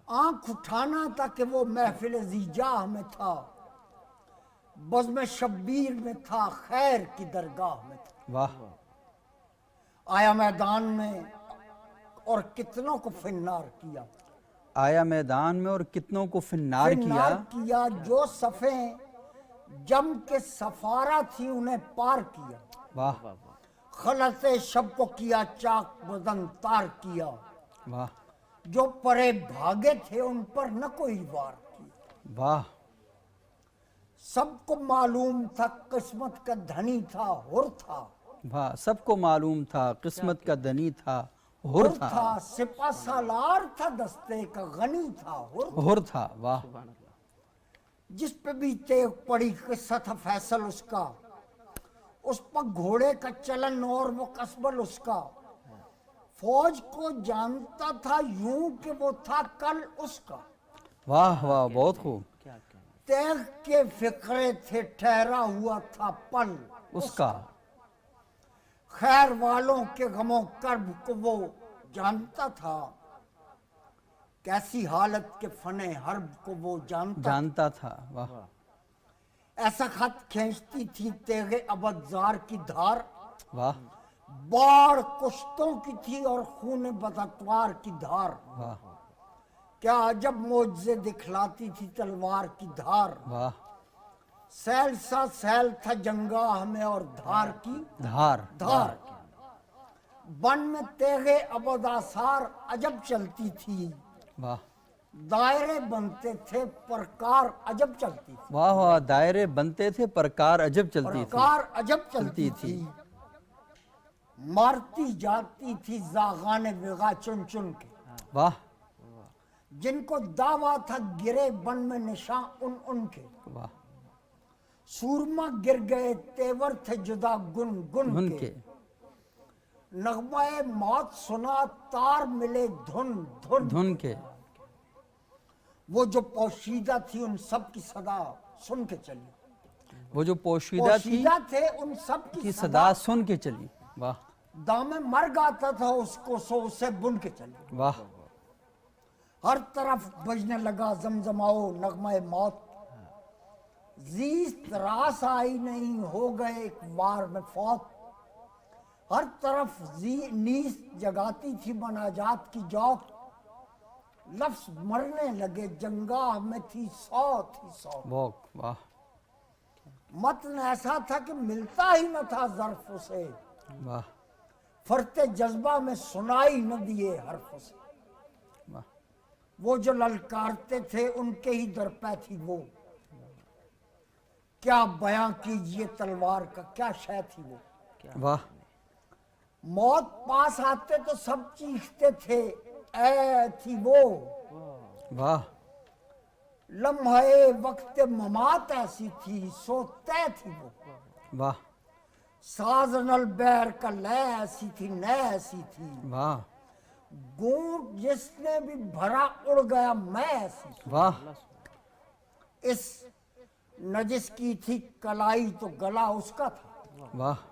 Speaker 2: آنکھ اٹھانا تھا کہ وہ محفل زیجاہ میں تھا بزم شبیر میں تھا خیر کی درگاہ میں تھا
Speaker 1: واہ
Speaker 2: آیا میدان میں اور کتنوں کو فنار کیا
Speaker 1: آیا میدان میں اور کتنوں کو فنار کیا
Speaker 2: جو صفیں جم کے سفارہ تھی انہیں پار کیا
Speaker 1: واہ
Speaker 2: خلط شب کو کیا چاک بدن تار کیا
Speaker 1: واہ
Speaker 2: جو پرے بھاگے تھے ان پر نہ کوئی وار کیا
Speaker 1: واہ
Speaker 2: سب کو معلوم تھا قسمت کا دھنی تھا ہر تھا
Speaker 1: واہ سب کو معلوم تھا قسمت کا دنی تھا ہر تھا
Speaker 2: سپہ سالار تھا دستے کا غنی تھا
Speaker 1: ہر تھا واہ
Speaker 2: جس پہ بھی تیغ پڑی قصہ تھا فیصل اس کا اس پر گھوڑے کا چلن اور وہ قصبل اس کا فوج کو جانتا تھا یوں کہ وہ تھا کل اس کا
Speaker 1: واہ واہ بہت خوب
Speaker 2: تیغ کے فقرے تھے ٹھہرا ہوا تھا پل
Speaker 1: اس کا
Speaker 2: خیر والوں کے غم و کرب کو وہ جانتا تھا کیسی حالت کے فن حرب کو وہ
Speaker 1: جانتا تھا واہ
Speaker 2: ایسا خط کھینچتی تھی تیغ ابدزار کی دھار
Speaker 1: واہ
Speaker 2: باڑ کشتوں کی تھی اور خون بداتوار کی دھار،
Speaker 1: واہ
Speaker 2: کیا عجب معجزے دکھلاتی تھی تلوار کی دھار،
Speaker 1: واہ
Speaker 2: سیل سا سیل تھا جنگاہ میں اور دھار کی
Speaker 1: دھار
Speaker 2: دھار، بن میں تیغے ابد آثار عجب چلتی تھی،
Speaker 1: واہ
Speaker 2: دائرے بنتے تھے پرکار عجب چلتی تھی،
Speaker 1: واہ واہ دائرے بنتے تھے پرکار عجب چلتی تھی
Speaker 2: پرکار عجب چلتی تھی، مارتی جاتی تھی زاغان وغا چن چن کے،
Speaker 1: واہ
Speaker 2: جن کو دعویٰ تھا گرے بن میں نشاں ان کے،
Speaker 1: واہ
Speaker 2: سورما گر گئے تیور تھے جدا گن گن
Speaker 1: گن
Speaker 2: کے،
Speaker 1: کے
Speaker 2: نغمہ موت سنا تار ملے دھن دھن،
Speaker 1: دھن کے
Speaker 2: وہ جو پوشیدہ تھی ان سب کی صدا سن کے چلی،
Speaker 1: وہ جو پوشیدہ تھی
Speaker 2: پوشیدہ تھے ان سب
Speaker 1: کی
Speaker 2: کی
Speaker 1: صدا سن کے چلی، واہ
Speaker 2: دامے مرگ آتا تھا اس کو سو اسے بن کے چلی،
Speaker 1: واہ
Speaker 2: ہر طرف بجنے لگا زمزماؤ نغمہ موت، زیست راس آئی نہیں ہو گئے ایک وار میں فوت، ہر طرف نیست جگاتی تھی مناجات کی جوت، لفظ مرنے لگے جنگاہ میں تھی سو،
Speaker 1: واہ
Speaker 2: متن ایسا تھا کہ ملتا ہی نہ تھا ظرف اسے،
Speaker 1: واہ
Speaker 2: فرتے جذبہ میں سنائی نہ دیے حرف اسے،
Speaker 1: واہ
Speaker 2: وہ جو للکارتے تھے ان کے ہی در پہ تھی وہ، کیا بیاں کیجئے تلوار کا کیا شے تھی وہ،
Speaker 1: واہ
Speaker 2: موت پاس آتے تو سب چیختے تھے اے تھی وہ،
Speaker 1: واہ
Speaker 2: لمحے وقت ممات ایسی تھی سو طے تھی وہ،
Speaker 1: واہ
Speaker 2: سازن البیر کا لے ایسی تھی نئے ایسی تھی،
Speaker 1: واہ
Speaker 2: گونٹ جس نے بھی بھرا اڑ گیا میں ایسی تھی،
Speaker 1: واہ
Speaker 2: اس نجس کی تھی کلائی تو گلا اس کا تھا،
Speaker 1: واہ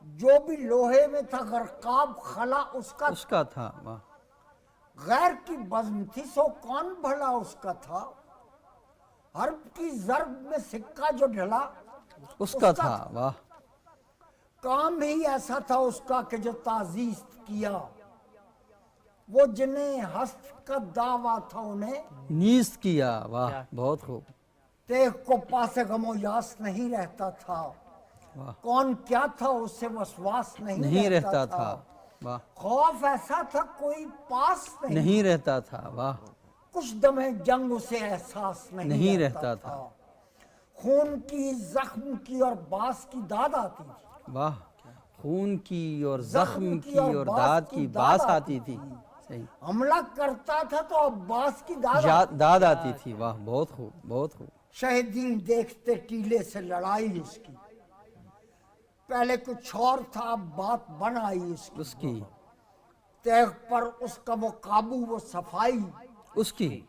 Speaker 2: جو بھی لوہے میں تھا غرقاب خلا اس کا
Speaker 1: اس کا تھا، واہ
Speaker 2: غیر کی بزم تھی سو کون بھلا اس کا تھا، حرب کی ضرب میں سکہ جو ڈھلا
Speaker 1: اس کا تھا، واہ
Speaker 2: کام ہی ایسا تھا اس کا کہ جو تعزیست کیا، وہ جنہیں ہست کا دعویٰ تھا انہیں
Speaker 1: نیست کیا، واہ بہت خوب،
Speaker 2: تیغ کو پاس غم و یاس نہیں رہتا تھا،
Speaker 1: واہ
Speaker 2: کون کیا تھا اس سے وسواس
Speaker 1: نہیں رہتا تھا، واہ
Speaker 2: خوف ایسا تھا کوئی پاس
Speaker 1: نہیں رہتا تھا، واہ
Speaker 2: کچھ دم جنگ اسے احساس نہیں رہتا تھا، خون کی زخم کی اور باس کی داد آتی تھی،
Speaker 1: واہ خون کی اور زخم کی اور داد کی باس آتی تھی، صحیح
Speaker 2: حملہ کرتا تھا تو عباس کی داد
Speaker 1: داد آتی تھی، واہ بہت خوب بہت خوب،
Speaker 2: شہیدین دیکھتے ٹیلے سے لڑائی اس کی، پہلے کچھ اور تھا اب بات بن آئی
Speaker 1: اس کی
Speaker 2: تیغ پر اس کا وہ قابو وہ صفائی،
Speaker 1: اس کی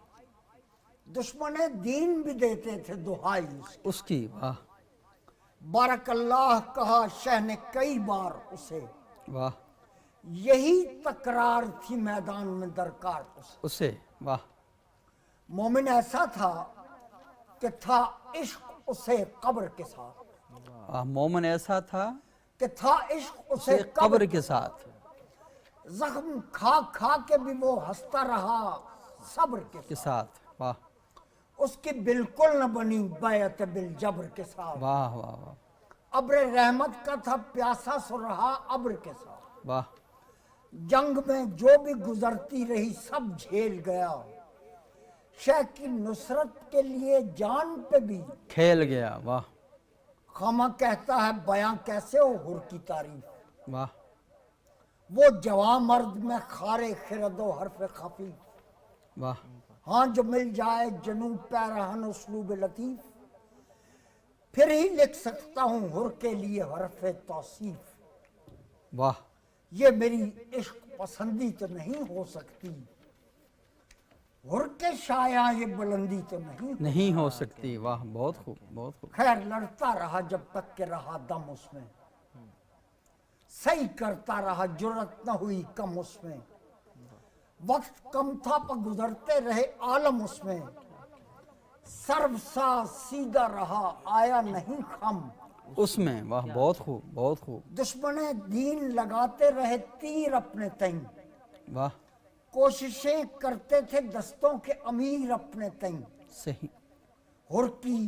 Speaker 2: دشمن دین بھی دیتے تھے دہائی
Speaker 1: اس کی، واہ
Speaker 2: بارک اللہ کہا شہ نے کئی بار اسے،
Speaker 1: واہ
Speaker 2: یہی تکرار تھی میدان میں درکار
Speaker 1: اسے، واہ
Speaker 2: مومن ایسا تھا کہ تھا عشق اسے قبر کے ساتھ،
Speaker 1: واہ مومن ایسا تھا
Speaker 2: کہ تھا عشق اسے
Speaker 1: قبر کے ساتھ،
Speaker 2: زخم کھا کھا کے بھی وہ ہنستا رہا صبر کے
Speaker 1: ساتھ، واہ
Speaker 2: اس کی بالکل نہ بنی بیعت بالجبر کے ساتھ،
Speaker 1: واہ واہ واہ
Speaker 2: ابر رحمت کا تھا پیاسا سو رہا ابر کے ساتھ،
Speaker 1: واہ
Speaker 2: جنگ میں جو بھی گزرتی رہی سب جھیل گیا، شہ کی نصرت کے لیے جان پہ بھی
Speaker 1: کھیل گیا، واہ
Speaker 2: خامہ کہتا ہے بیاں کیسے ہو حر کی تعریف،
Speaker 1: واہ
Speaker 2: وہ جوان مرد میں خارے خرد و حرف خفی،
Speaker 1: واہ
Speaker 2: ہاں جو مل جائے جنوب پیرہن اسلوب لطیف، پھر ہی لکھ سکتا ہوں حر کے لیے حرف توصیف،
Speaker 1: واہ
Speaker 2: یہ میری عشق پسندی تو نہیں ہو سکتی، حر کے شایع یہ بلندی تو
Speaker 1: نہیں ہو سکتی، واہ بہت خوب بہت خوب،
Speaker 2: خیر لڑتا رہا جب تک کہ رہا دم اس میں، صحیح کرتا رہا جرت نہ ہوئی کم اس میں، وقت کم تھا پر گزرتے رہے عالم اس میں، سرو سا سیدھا رہا آیا نہیں خم
Speaker 1: اس میں، واہ بہت خوب بہت خوب،
Speaker 2: دشمن دین لگاتے رہے تیر اپنے تئیں،
Speaker 1: واہ
Speaker 2: کوششیں کرتے تھے دستوں کے امیر اپنے تئیں،
Speaker 1: صحیح،
Speaker 2: ہر کی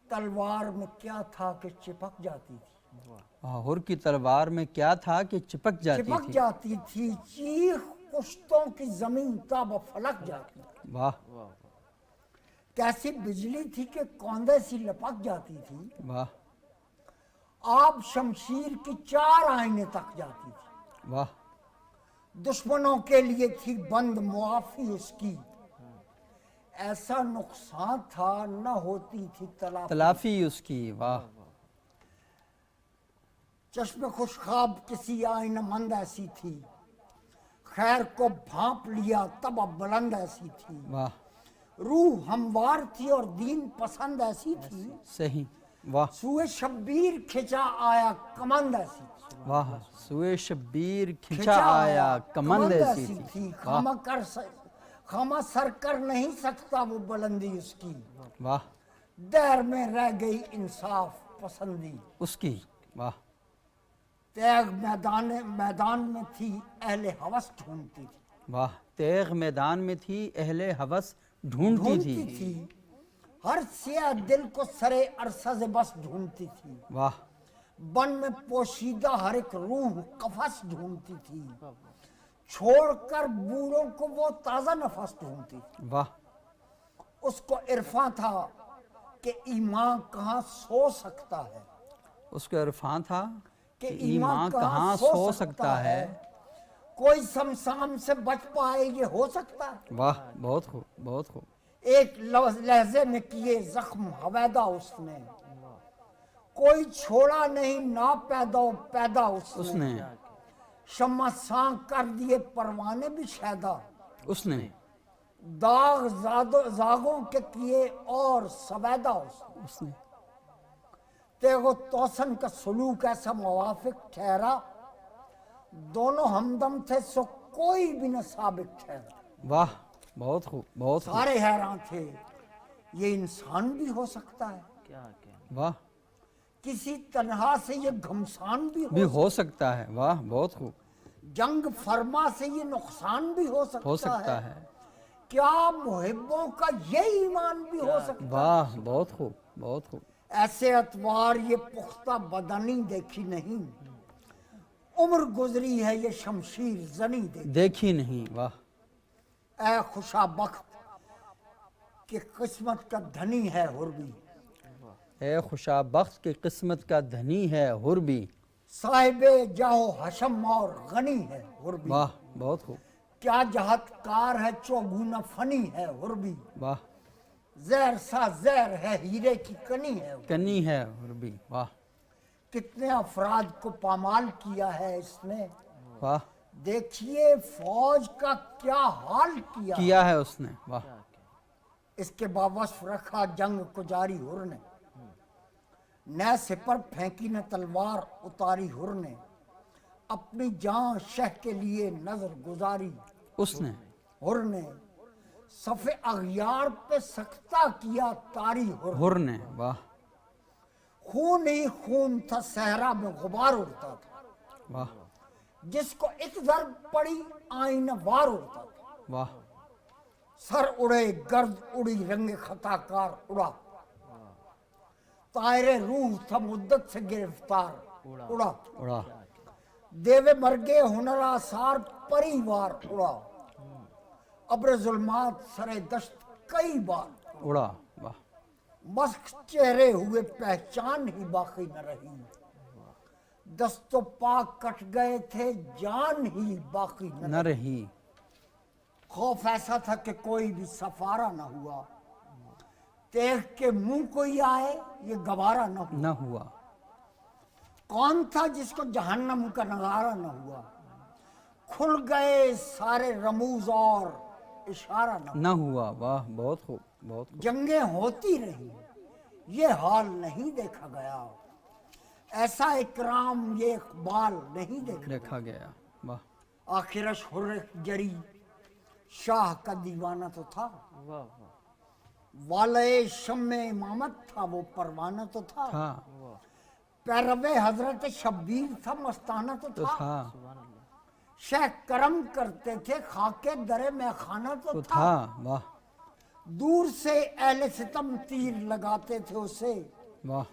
Speaker 2: تلوار میں کیا تھا کہ چپک جاتی تھی،
Speaker 1: ہر کی تلوار میں کیا تھا کہ چپک جاتی
Speaker 2: چپک
Speaker 1: تھی،
Speaker 2: جاتی تھی، چیخ پشتوں کی زمین تاب فلک جاتی تھی،
Speaker 1: واہ
Speaker 2: کیسی بجلی تھی کہ کوندے سی لپک جاتی تھی،
Speaker 1: واہ
Speaker 2: آب شمشیر کی 4 آئینے تک جاتی تھی،
Speaker 1: واہ،
Speaker 2: دشمنوں کے لیے تھی بند معافی اس کی، ایسا نقصان تھا نہ ہوتی تھی تلافی،
Speaker 1: تلافی اس کی، واہ
Speaker 2: چشم خوشخواب کسی آئینہ مند ایسی تھی، خیر کو بھانپ لیا تب اب بلند ایسی تھی،
Speaker 1: واہ
Speaker 2: روح ہموار تھی اور دین پسند ایسی تھی،
Speaker 1: صحیح، واہ
Speaker 2: سوئے شبیر کھچا آیا کمند ایسی تھی،
Speaker 1: واہ، سوئے شبیر کھنچا آیا کمند ایسی تھی، واہ
Speaker 2: خامہ سر کر نہیں سکتا وہ بلندی اس کی،
Speaker 1: واہ
Speaker 2: دیر میں رہ گئی انصاف پسندی،
Speaker 1: اس کی، واہ
Speaker 2: تیغ میدان میں تھی اہل ہوس ڈھونڈتی تھی،
Speaker 1: واہ، تیغ میدان میں تھی اہل ہوس ڈھونڈتی
Speaker 2: ڈھونڈتی
Speaker 1: تھی،
Speaker 2: تھی، ہر سیاہ دل کو سرے عرصہ بس ڈھونڈتی تھی،
Speaker 1: واہ
Speaker 2: بن میں پوشیدہ ہر ایک روح قفس ڈھونڈتی تھی، چھوڑ کر بوڑھوں کو وہ تازہ نفس ڈھونڈتی تھی،
Speaker 1: واہ
Speaker 2: اس کو عرفاں تھا کہ ایمان کہاں سو سکتا ہے،
Speaker 1: اس کو عرفان تھا
Speaker 2: کہ
Speaker 1: کہ ایمان کہاں سو سکتا ہے،
Speaker 2: کوئی سمسام سے بچ پائے یہ ہو سکتا ہے،
Speaker 1: واہ بہت خوب بہت خوب،
Speaker 2: ایک لہجے میں کیے زخم ہویدا اس نے، کوئی چھوڑا نہیں نا پیدا اس نے، شمع سانک کر دیے پروانے بھی شیدا،
Speaker 1: اس نے
Speaker 2: داغ زاغوں کے کیے اور سویدا
Speaker 1: اس نے
Speaker 2: تیغ و توسن کا سلوک ایسا موافق ٹھہرا، دونوں ہمدم تھے سو کوئی بھی نہ ثابت ٹھہرا،
Speaker 1: واہ بہت خوب بہت خوب،
Speaker 2: سارے حیران تھے یہ انسان بھی ہو سکتا ہے،
Speaker 3: کیا
Speaker 1: واہ
Speaker 2: کسی تنہا سے یہ گھمسان بھی
Speaker 1: بھی
Speaker 2: ہو
Speaker 1: ہو سکتا ہے، واہ بہت خوب،
Speaker 2: جنگ فرما سے یہ نقصان بھی ہو
Speaker 1: ہو
Speaker 2: سکتا
Speaker 1: سکتا
Speaker 2: ہے،
Speaker 1: ہے،
Speaker 2: کیا محبوں کا یہ ایمان بھی ہو سکتا ہے،
Speaker 1: واہ بہت خوب بہت خوب،
Speaker 2: ایسے اتوار یہ پختہ بدنی دیکھی نہیں، عمر گزری ہے یہ شمشیر زنی
Speaker 1: دیکھی نہیں، واہ
Speaker 2: اے خوشا بخت کہ قسمت کا دھنی ہے حر بھی،
Speaker 1: اے خوشا بخت کی قسمت کا دھنی ہے حر بھی،
Speaker 2: صاحب جاہو حشم اور غنی ہے حر بھی،
Speaker 1: واہ بہت خوب،
Speaker 2: کیا جہت کار ہے چوگونہ فنی ہے حر بھی،
Speaker 1: واہ
Speaker 2: زہر سا زہر ہے ہیرے کی کنی ہے،
Speaker 1: کنی ہے حر بھی، واہ
Speaker 2: کتنے افراد کو پامال کیا ہے اس نے،
Speaker 1: واہ
Speaker 2: دیکھیے فوج کا کیا حال
Speaker 1: کیا ہے اس نے، واہ
Speaker 2: اس کے باوصف رکھا جنگ کو جاری حر نے، نہ سپر پھینکی نہ تلوار اتاری حر نے، اپنی جان شہ کے لیے نظر گزاری
Speaker 1: اس نے،
Speaker 2: حر نے، صف اغیار پہ سکتہ کیا تاری حر نے،
Speaker 1: حر نے، واہ
Speaker 2: خون ہی خون تھا صحرا میں غبار اڑتا تھا،
Speaker 1: واہ
Speaker 2: جس کو ایک ضرب پڑی آئینہ وار اڑتا تھا،
Speaker 1: واہ
Speaker 2: سر اڑے گرد اڑی رنگ خطا کار اڑا، طائر روح تھا مدت سے گرفتار اڑا،
Speaker 1: اڑا،
Speaker 2: دیوے مرگے ہنر آثار پریوار اڑا، ابر ظلمات سر دشت کئی بار
Speaker 1: اڑا، واہ
Speaker 2: مسخ چہرے ہوئے پہچان ہی باقی نہ رہی، دست و پاک کٹ گئے تھے جان ہی باقی نہ
Speaker 1: نہ رہی،
Speaker 2: خوف ایسا تھا کہ کوئی بھی سفارہ نہ ہوا، تیغ کے منہ کوئی آئے یہ گوارا نہ ہوا،
Speaker 1: نہ ہوا،
Speaker 2: کون تھا جس کو جہنم کا نظارہ نہ ہوا، کھل گئے سارے رموز اور اشارہ نہ ہوا،
Speaker 1: نہ ہوا، واہ بہت خوب بہت خوب،
Speaker 2: جنگیں ہوتی رہی یہ حال نہیں دیکھا گیا، ایسا اکرام یہ اقبال نہیں دیکھا،
Speaker 1: دیکھا گیا، واہ
Speaker 2: آخرش حر جری شاہ کا دیوانہ تو تھا،
Speaker 3: واہ
Speaker 2: والے شم امامت تھا وہ پروانہ تو تھا،
Speaker 1: تھا،
Speaker 2: پیروے حضرت شبیر تھا، مستانہ تو
Speaker 1: تو
Speaker 2: تھا،
Speaker 1: تھا
Speaker 2: شہ کرم کرتے تھے، خاکے در میں خانہ
Speaker 1: تو
Speaker 2: تو
Speaker 1: تھا
Speaker 2: تھا،
Speaker 1: واہ
Speaker 2: دور سے اہل ستم تیر لگاتے تھے اسے،
Speaker 1: واہ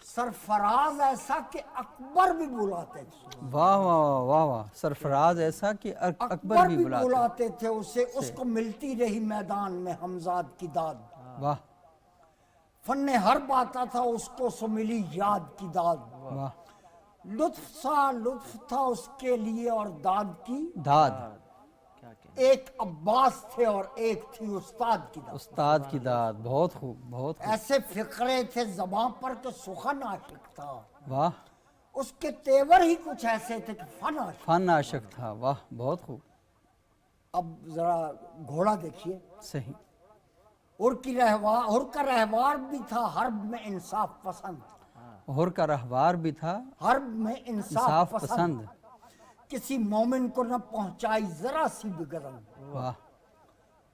Speaker 2: سرفراز ایسا کہ اکبر بھی بلاتے تھے،
Speaker 1: واہ واہ واہ واہ سرفراز ایسا کہ اکبر بھی بلاتے
Speaker 2: بلاتے تھے اسے، اس کو ملتی رہی میدان میں حمزاد کی داد،
Speaker 1: واہ
Speaker 2: فن حرب آتا تھا اس کو سو ملی یاد کی داد،
Speaker 1: واہ
Speaker 2: لطف تھا اس کے لیے اور داد کی،
Speaker 1: داد
Speaker 3: کیا کہنا،
Speaker 2: ایک عباس تھے اور ایک تھی استاد کی داد،
Speaker 1: استاد کی داد، بہت خوب بہت خوب،
Speaker 2: ایسے فقرے تھے زباں پر کہ سخن عاشق تھا،
Speaker 1: واہ
Speaker 2: اس کے تیور ہی کچھ ایسے تھے کہ فن عاشق۔
Speaker 1: فن عاشق تھا، واہ بہت خوب،
Speaker 2: اب ذرا گھوڑا دیکھیے،
Speaker 1: صحیح،
Speaker 2: ہر کا رہوار بھی تھا حرب میں انصاف پسند،
Speaker 1: ہر کا رہوار بھی تھا
Speaker 2: حرب میں
Speaker 1: انصاف
Speaker 2: انصاف
Speaker 1: پسند،
Speaker 2: پسند، کسی مومن کو نہ پہنچائی ذرا سی بھی گرم،
Speaker 1: واہ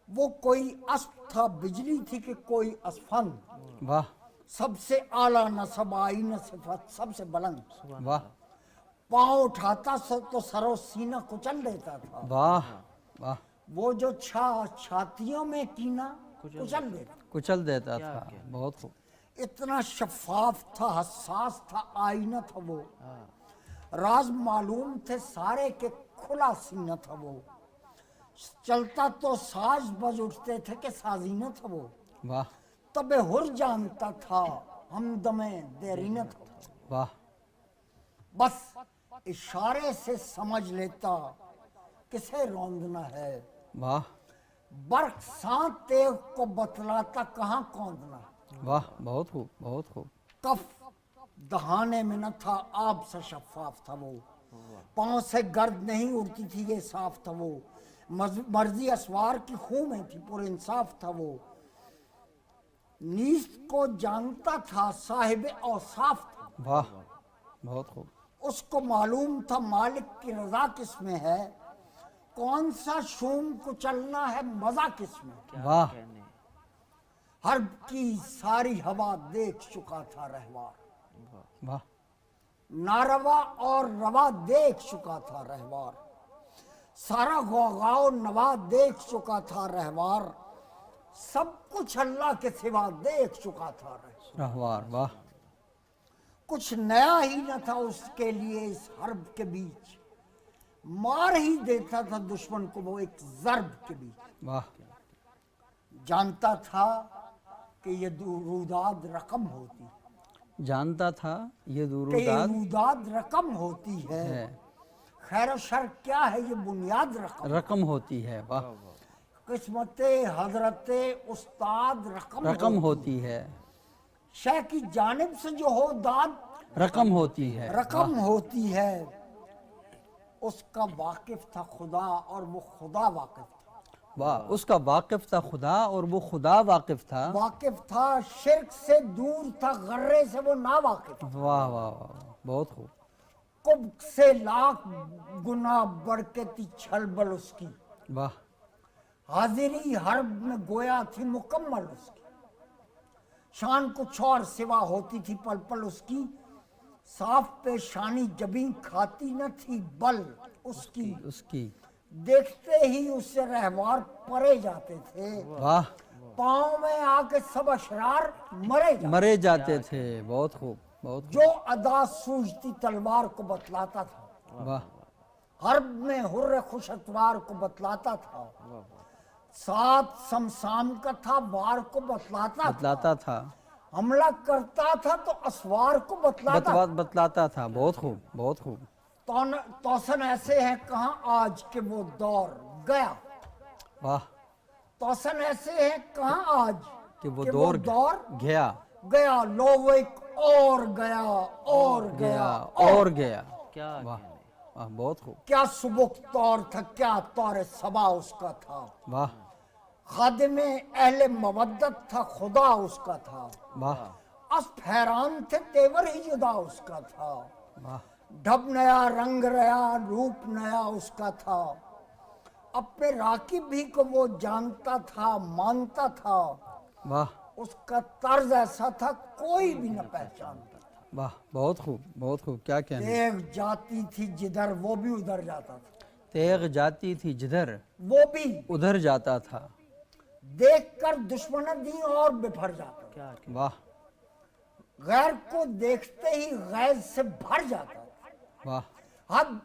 Speaker 2: وہ کوئی اسب تھا بجلی تھی کہ کوئی اسفند،
Speaker 1: واہ
Speaker 2: سب سے اعلیٰ نسب آئین صفت سب سے بلند،
Speaker 1: واہ
Speaker 2: پاؤں اٹھاتا تو سر و سینہ کچل دیتا تھا،
Speaker 1: واہ واہ
Speaker 2: وہ جو چھاتیوں میں کینہ کچل دیتا،
Speaker 1: کچل دیتا تھا، بہت خوب،
Speaker 2: اتنا شفاف تھا، حساس تھا، آئینہ تھا وہ، راز معلوم تھے سارے کے، کھلا سینہ تھا وہ، چلتا تو ساز بج اٹھتے تھے کہ سازینہ تھا وہ،
Speaker 1: واہ
Speaker 2: تب ہر جانتا تھا ہمدمیں دیرینہ تھا وہ،
Speaker 1: واہ
Speaker 2: بس اشارے سے سمجھ لیتا کسے روندنا ہے،
Speaker 1: واہ
Speaker 2: برق سان تیغ کو بتلاتا کہاں کوندنا،
Speaker 1: واہ بہت خوب بہت خوب،
Speaker 2: کف دہانے میں نہ تھا آب سے شفاف تھا وہ، پاؤں سے گرد نہیں اڑتی تھی یہ صاف تھا وہ، مرضی اسوار کی خوں میں تھی، پر انصاف تھا وہ، نیست کو جانتا تھا صاحب اوصاف تھا،
Speaker 1: واہ بہت خوب،
Speaker 2: اس کو معلوم تھا مالک کی رضا کس میں ہے، کون سا شوم کچلنا ہے مزہ کس میں،
Speaker 1: واہ
Speaker 3: کہنے،
Speaker 2: حرب کی ساری ہوا دیکھ چکا تھا رہوار،
Speaker 1: واہ
Speaker 2: ناروا اور روا دیکھ چکا تھا رہوار، سارا غوغا و نوا دیکھ چکا تھا رہوار، سب کچھ اللہ کے سوا دیکھ چکا تھا رہوار،
Speaker 1: رہوار، واہ
Speaker 2: کچھ نیا ہی نہ تھا اس کے لیے اس حرب کے بیچ، مار ہی دیتا تھا دشمن کو وہ ایک ضرب کے بیچ،
Speaker 1: واہ
Speaker 2: جانتا تھا کہ یہ روداد رقم ہوتی،
Speaker 1: جانتا تھا یہ
Speaker 2: کہ یہ
Speaker 1: درودات
Speaker 2: روداد رقم ہوتی ہے،
Speaker 1: ہے،
Speaker 2: خیر و شر کیا ہے یہ بنیاد رقم،
Speaker 1: رقم ہوتی ہے، واہ
Speaker 2: قسمت حضرت استاد
Speaker 1: رقم ہوتی ہے،
Speaker 2: شہ کی جانب سے جو ہو داد
Speaker 1: رقم ہوتی ہے،
Speaker 2: رقم ہوتی ہے، اس کا واقف تھا خدا اور وہ خدا واقف تھا،
Speaker 1: واہ اس کا واقف تھا خدا اور وہ خدا واقف تھا،
Speaker 2: واقف تھا شرک سے دور تھا غرے سے وہ نا واقف تھا،
Speaker 1: واہ واہ واہ بہت خوب،
Speaker 2: کب سے لاکھ گنا بڑھ کے تھی چھل بل اس کی،
Speaker 1: واہ
Speaker 2: حاضری حرب میں گویا تھی مکمل اس کی، شان کچھ اور سوا ہوتی تھی پل پل اس کی، صاف پیشانی جبیں کھاتی نہ تھی بل اس کی،
Speaker 1: اس کی،
Speaker 2: دیکھتے ہی اس سے رہوار پرے جاتے تھے،
Speaker 1: واہ
Speaker 2: پاؤں میں آ کے سب اشرار مرے جاتے،
Speaker 1: مرے جاتے تھے، بہت خوب بہت
Speaker 2: جو ادا سوجتی تلوار کو بتلاتا تھا،
Speaker 1: خوب، واہ
Speaker 2: حرب میں حر خوش اتوار کو بتلاتا تھا، ساتھ سمسام کا تھا وار کو بتلاتا تھا،
Speaker 1: بتلاتا تھا،
Speaker 2: حملہ کرتا تھا تو اسوار کو بتلاتا تھا،
Speaker 1: بتلاتا تھا، بہت خوب بہت خوب،
Speaker 2: توسن ایسے ہیں کہاں آج کہ وہ دور گیا،
Speaker 1: واہ
Speaker 2: توسن ایسے ہیں کہاں آج
Speaker 1: کہ وہ دور گیا
Speaker 2: گیا، لو وہ ایک اور گیا اور گیا
Speaker 1: اور گیا،
Speaker 3: کیا
Speaker 1: واہ
Speaker 3: کہنے،
Speaker 1: واہ بہت خوب،
Speaker 2: کیا سبک طور تھا کیا طور صبا اس کا تھا،
Speaker 1: واہ
Speaker 2: خادم اہل مودت تھا خدا اس کا تھا،
Speaker 1: واہ
Speaker 2: اسب حیران تھے تیور ہی جدا اس کا تھا،
Speaker 1: واہ
Speaker 2: ڈھب نیا رنگ نیا روپ نیا اس کا تھا، اپنے راکب بھی کو وہ جانتا تھا مانتا تھا،
Speaker 1: واہ
Speaker 2: اس کا طرز ایسا تھا کوئی بھی نہ پہچانتا تھا،
Speaker 1: واہ بہت خوب کیا کہنا.
Speaker 2: تیغ جاتی تھی جدھر وہ بھی ادھر جاتا تھا،
Speaker 1: تیغ جاتی تھی جدھر
Speaker 2: وہ بھی
Speaker 1: ادھر جاتا تھا.
Speaker 2: دیکھ کر دشمن دی اور بپھر جاتا تھا،
Speaker 3: کیا
Speaker 1: واہ
Speaker 2: غیر کو دیکھتے ہی غیظ سے بھر جاتا تھا،
Speaker 1: واہ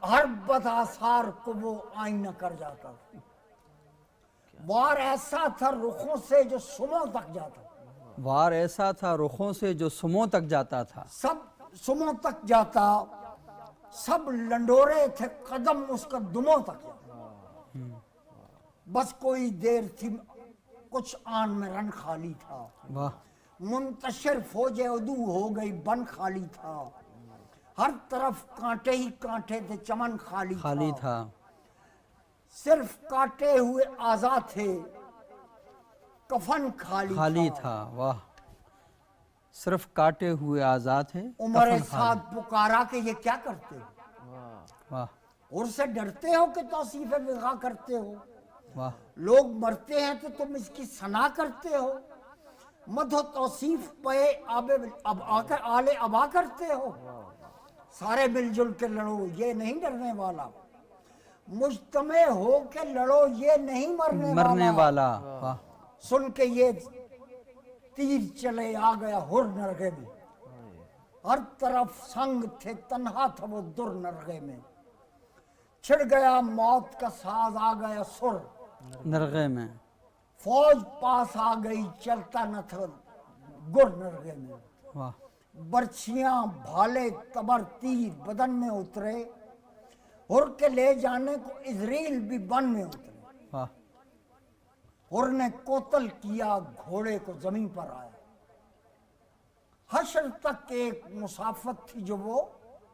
Speaker 2: ہر بد آثار کو وہ آئینہ کر جاتا تھا. وار ایسا تھا رخوں سے جو سموں تک جاتا،
Speaker 1: وار ایسا تھا رخوں سے جو سموں تک جاتا تھا.
Speaker 2: سب سموں تک جاتا، سب لنڈورے تھے قدم اس کا دموں تک جاتا. بس کوئی دیر تھی کچھ آن میں رن خالی تھا،
Speaker 1: واہ
Speaker 2: منتشر فوج عدو ہو گئی بن خالی تھا. ہر طرف کانٹے ہی کانٹے تھے چمن
Speaker 1: خالی تھا.
Speaker 2: صرف کاٹے ہوئے آزاد تھے کفن
Speaker 1: خالی تھا. واہ صرف کاٹے ہوئے آزاد ہے
Speaker 2: عمر
Speaker 1: کفن خالی.
Speaker 2: سعد پکارا کہ یہ کیا کرتے ہو،
Speaker 1: واہ
Speaker 2: اور سے ڈرتے ہو کہ توصیف وغا کرتے ہو،
Speaker 1: واہ
Speaker 2: لوگ مرتے ہیں تو تم اس کی ثنا کرتے ہو، مدح و توصیف پہ آل ابا کرتے ہو. سارے مل جل کے لڑو یہ نہیں ڈرنے والا، مجتمع ہو کے لڑو یہ نہیں
Speaker 1: مرنے والا. واہ
Speaker 2: سن کے یہ تیر چلے آ گیا ہر نرغے میں، ہر طرف سنگ تھے تنہا تھا وہ در نرغے میں. چھڑ گیا موت کا ساز آ گیا سر،
Speaker 1: نرغے میں.
Speaker 2: فوج پاس آ گئی چلتا نہ تھا گر نرغے میں.
Speaker 1: واہ
Speaker 2: برچھیاں بھالے تبر تیر بدن میں اترے، ہر کے لے جانے کو عزریل بھی بن میں اترے.
Speaker 1: واہ
Speaker 2: ہر نے کوتل کیا گھوڑے کو زمین پر آیا. حشر تک ایک مسافت تھی جو وہ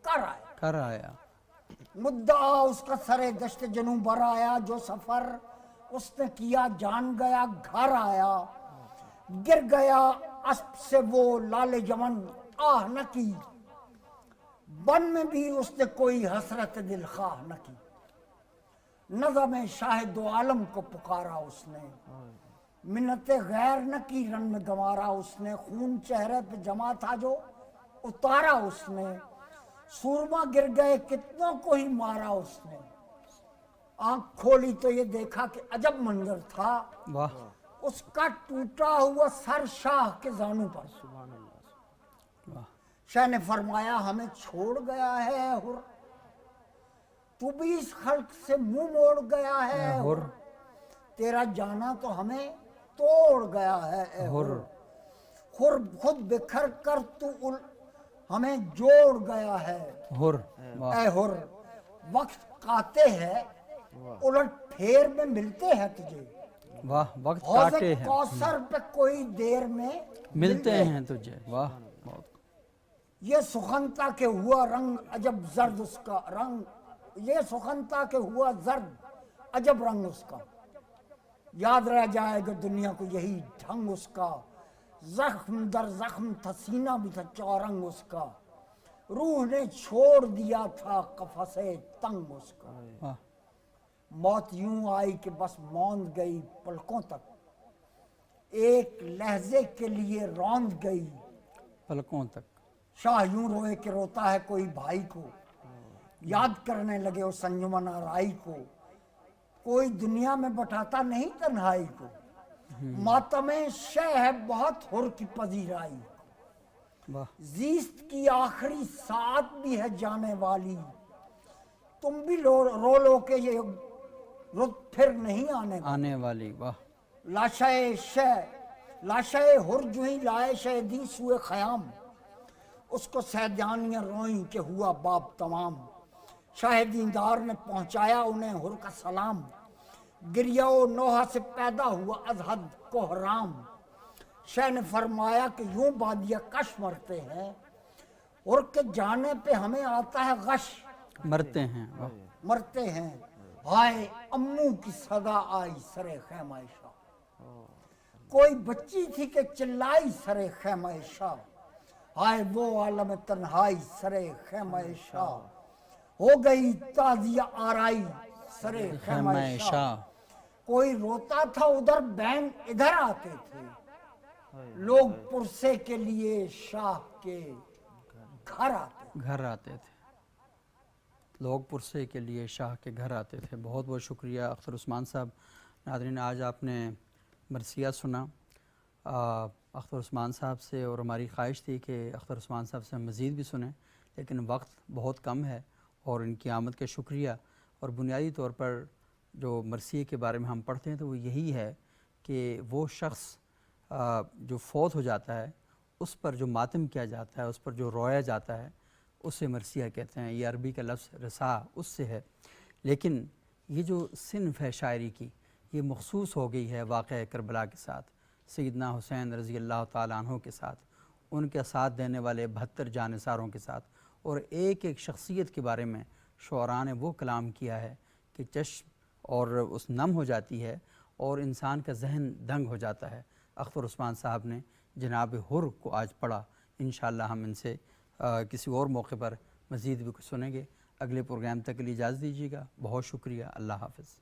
Speaker 2: کر آیا. مدعا اس کا سرے دشت جنوں بر آیا، جو سفر اس نے کیا جان گیا گھر آیا. گر گیا اسب سے وہ لال جمن آہ نہ کی، بن میں بھی اس نے کوئی حسرت دل خواہ نہ کی. نظم شاہ دو عالم کو پکارا اس نے، منت غیر نہ کی رن میں گوارا اس نے. خون چہرے پہ جمع تھا جو اتارا اس نے، سورما گر گئے کتنوں کو ہی مارا اس نے. آنکھ کھولی تو یہ دیکھا کہ عجب منظر تھا،
Speaker 1: واہ
Speaker 2: اس کا ٹوٹا ہوا سر شاہ کے زانوں پر. شاہ نے فرمایا ہمیں چھوڑ گیا ہے ہر، تو بھی اس خلق سے منہ موڑ گیا ہے ہر. تیرا جانا تو ہمیں توڑ گیا ہے اے ہر. خود بکھر کر تو ہمیں جوڑ گیا ہے
Speaker 1: ہر.
Speaker 2: اے ہر. وقت کاتے ہیں الٹ پھیر میں ملتے ہیں تجھے،
Speaker 1: واہ وقت
Speaker 2: حوض
Speaker 1: کاٹے ہیں
Speaker 2: کوثر پہ کوئی دیر میں
Speaker 1: ملتے ہیں تجھے. واہ بہت
Speaker 2: یہ سخن تھا کہ ہوا رنگ عجب زرد اس کا رنگ، یہ سخن تھا کہ ہوا زرد عجب رنگ اس کا. یاد رہ جائے گا دنیا کو یہی ڈھنگ اس کا، زخم در زخم تھا سینہ بھی تھا چورنگ اس کا. روح نے چھوڑ دیا تھا قفس تنگ اس کا.
Speaker 1: واہ
Speaker 2: موت یوں آئی کہ بس موند گئی پلکوں تک، ایک لہجے کے لیے روند گئی
Speaker 1: پلکوں تک.
Speaker 2: شاہ یوں روئے کہ روتا ہے کوئی بھائی کو، یاد کرنے لگے اس انجمن آرائی کو. کوئی دنیا میں بٹھاتا نہیں تنہائی کو، ماتم شہ ہے بہت ہر کی پذیرائی.
Speaker 1: واہ
Speaker 2: زیست کی آخری ساعت بھی ہے جانے والی، تم بھی رو لو کہ یہ رت پھر نہیں آنے
Speaker 1: والی. واہ
Speaker 2: لاشائے ہر جو ہی لائے شہدی سوئے خیام، اس کو سیدانیاں روئیں کہ ہوا باب تمام. شاہ دیندار نے پہنچایا انہیں ہر کا سلام، گریہ و نوحہ سے پیدا ہوا از حد کوہرام. شاہ نے فرمایا کہ یوں بادیہ کش مرتے ہیں، ہر کے جانے پہ ہمیں آتا ہے غش.
Speaker 1: مرتے ہیں. واہ
Speaker 2: مرتے ہیں. ہائے امو کی صدا آئی سرے خیمہ شاہ، کوئی بچی تھی کہ چلائی سرے خیمہ شاہ. ہائے وہ عالم تنہائی سرے خیمہ شاہ، ہو گئی تازیہ آرائی سرے خیمہ شاہ. کوئی روتا تھا ادھر بین ادھر آتے تھے، لوگ پرسے کے لیے شاہ کے
Speaker 1: گھر آتے تھے، لوگ پرسے کے لیے شاہ کے گھر آتے تھے۔ بہت بہت شکریہ اختر عثمان صاحب۔ ناظرین، آج آپ نے مرثیہ سنا اختر عثمان صاحب سے، اور ہماری خواہش تھی کہ اختر عثمان صاحب سے ہم مزید بھی سنیں، لیکن وقت بہت کم ہے، اور ان کی آمد کا شکریہ۔ اور بنیادی طور پر جو مرثیے کے بارے میں ہم پڑھتے ہیں تو وہ یہی ہے کہ وہ شخص جو فوت ہو جاتا ہے اس پر جو ماتم کیا جاتا ہے، اس پر جو رویا جاتا ہے، اسے مرثیہ کہتے ہیں۔ یہ عربی کا لفظ رسا اس سے ہے، لیکن یہ جو صنف ہے شاعری کی، یہ مخصوص ہو گئی ہے واقعہ کربلا کے ساتھ، سیدنا حسین رضی اللہ تعالیٰ عنہ کے ساتھ، ان کے ساتھ دینے والے 72 جانثاروں کے ساتھ، اور ایک ایک شخصیت کے بارے میں شعراء نے وہ کلام کیا ہے کہ چشم اور اس نم ہو جاتی ہے اور انسان کا ذہن دنگ ہو جاتا ہے۔ اختر عثمان صاحب نے جناب حر کو آج پڑھا، انشاءاللہ ہم ان سے کسی اور موقع پر مزید بھی کچھ سنیں گے۔ اگلے پروگرام تک کے لیے اجازت دیجیے گا، بہت شکریہ، اللہ حافظ۔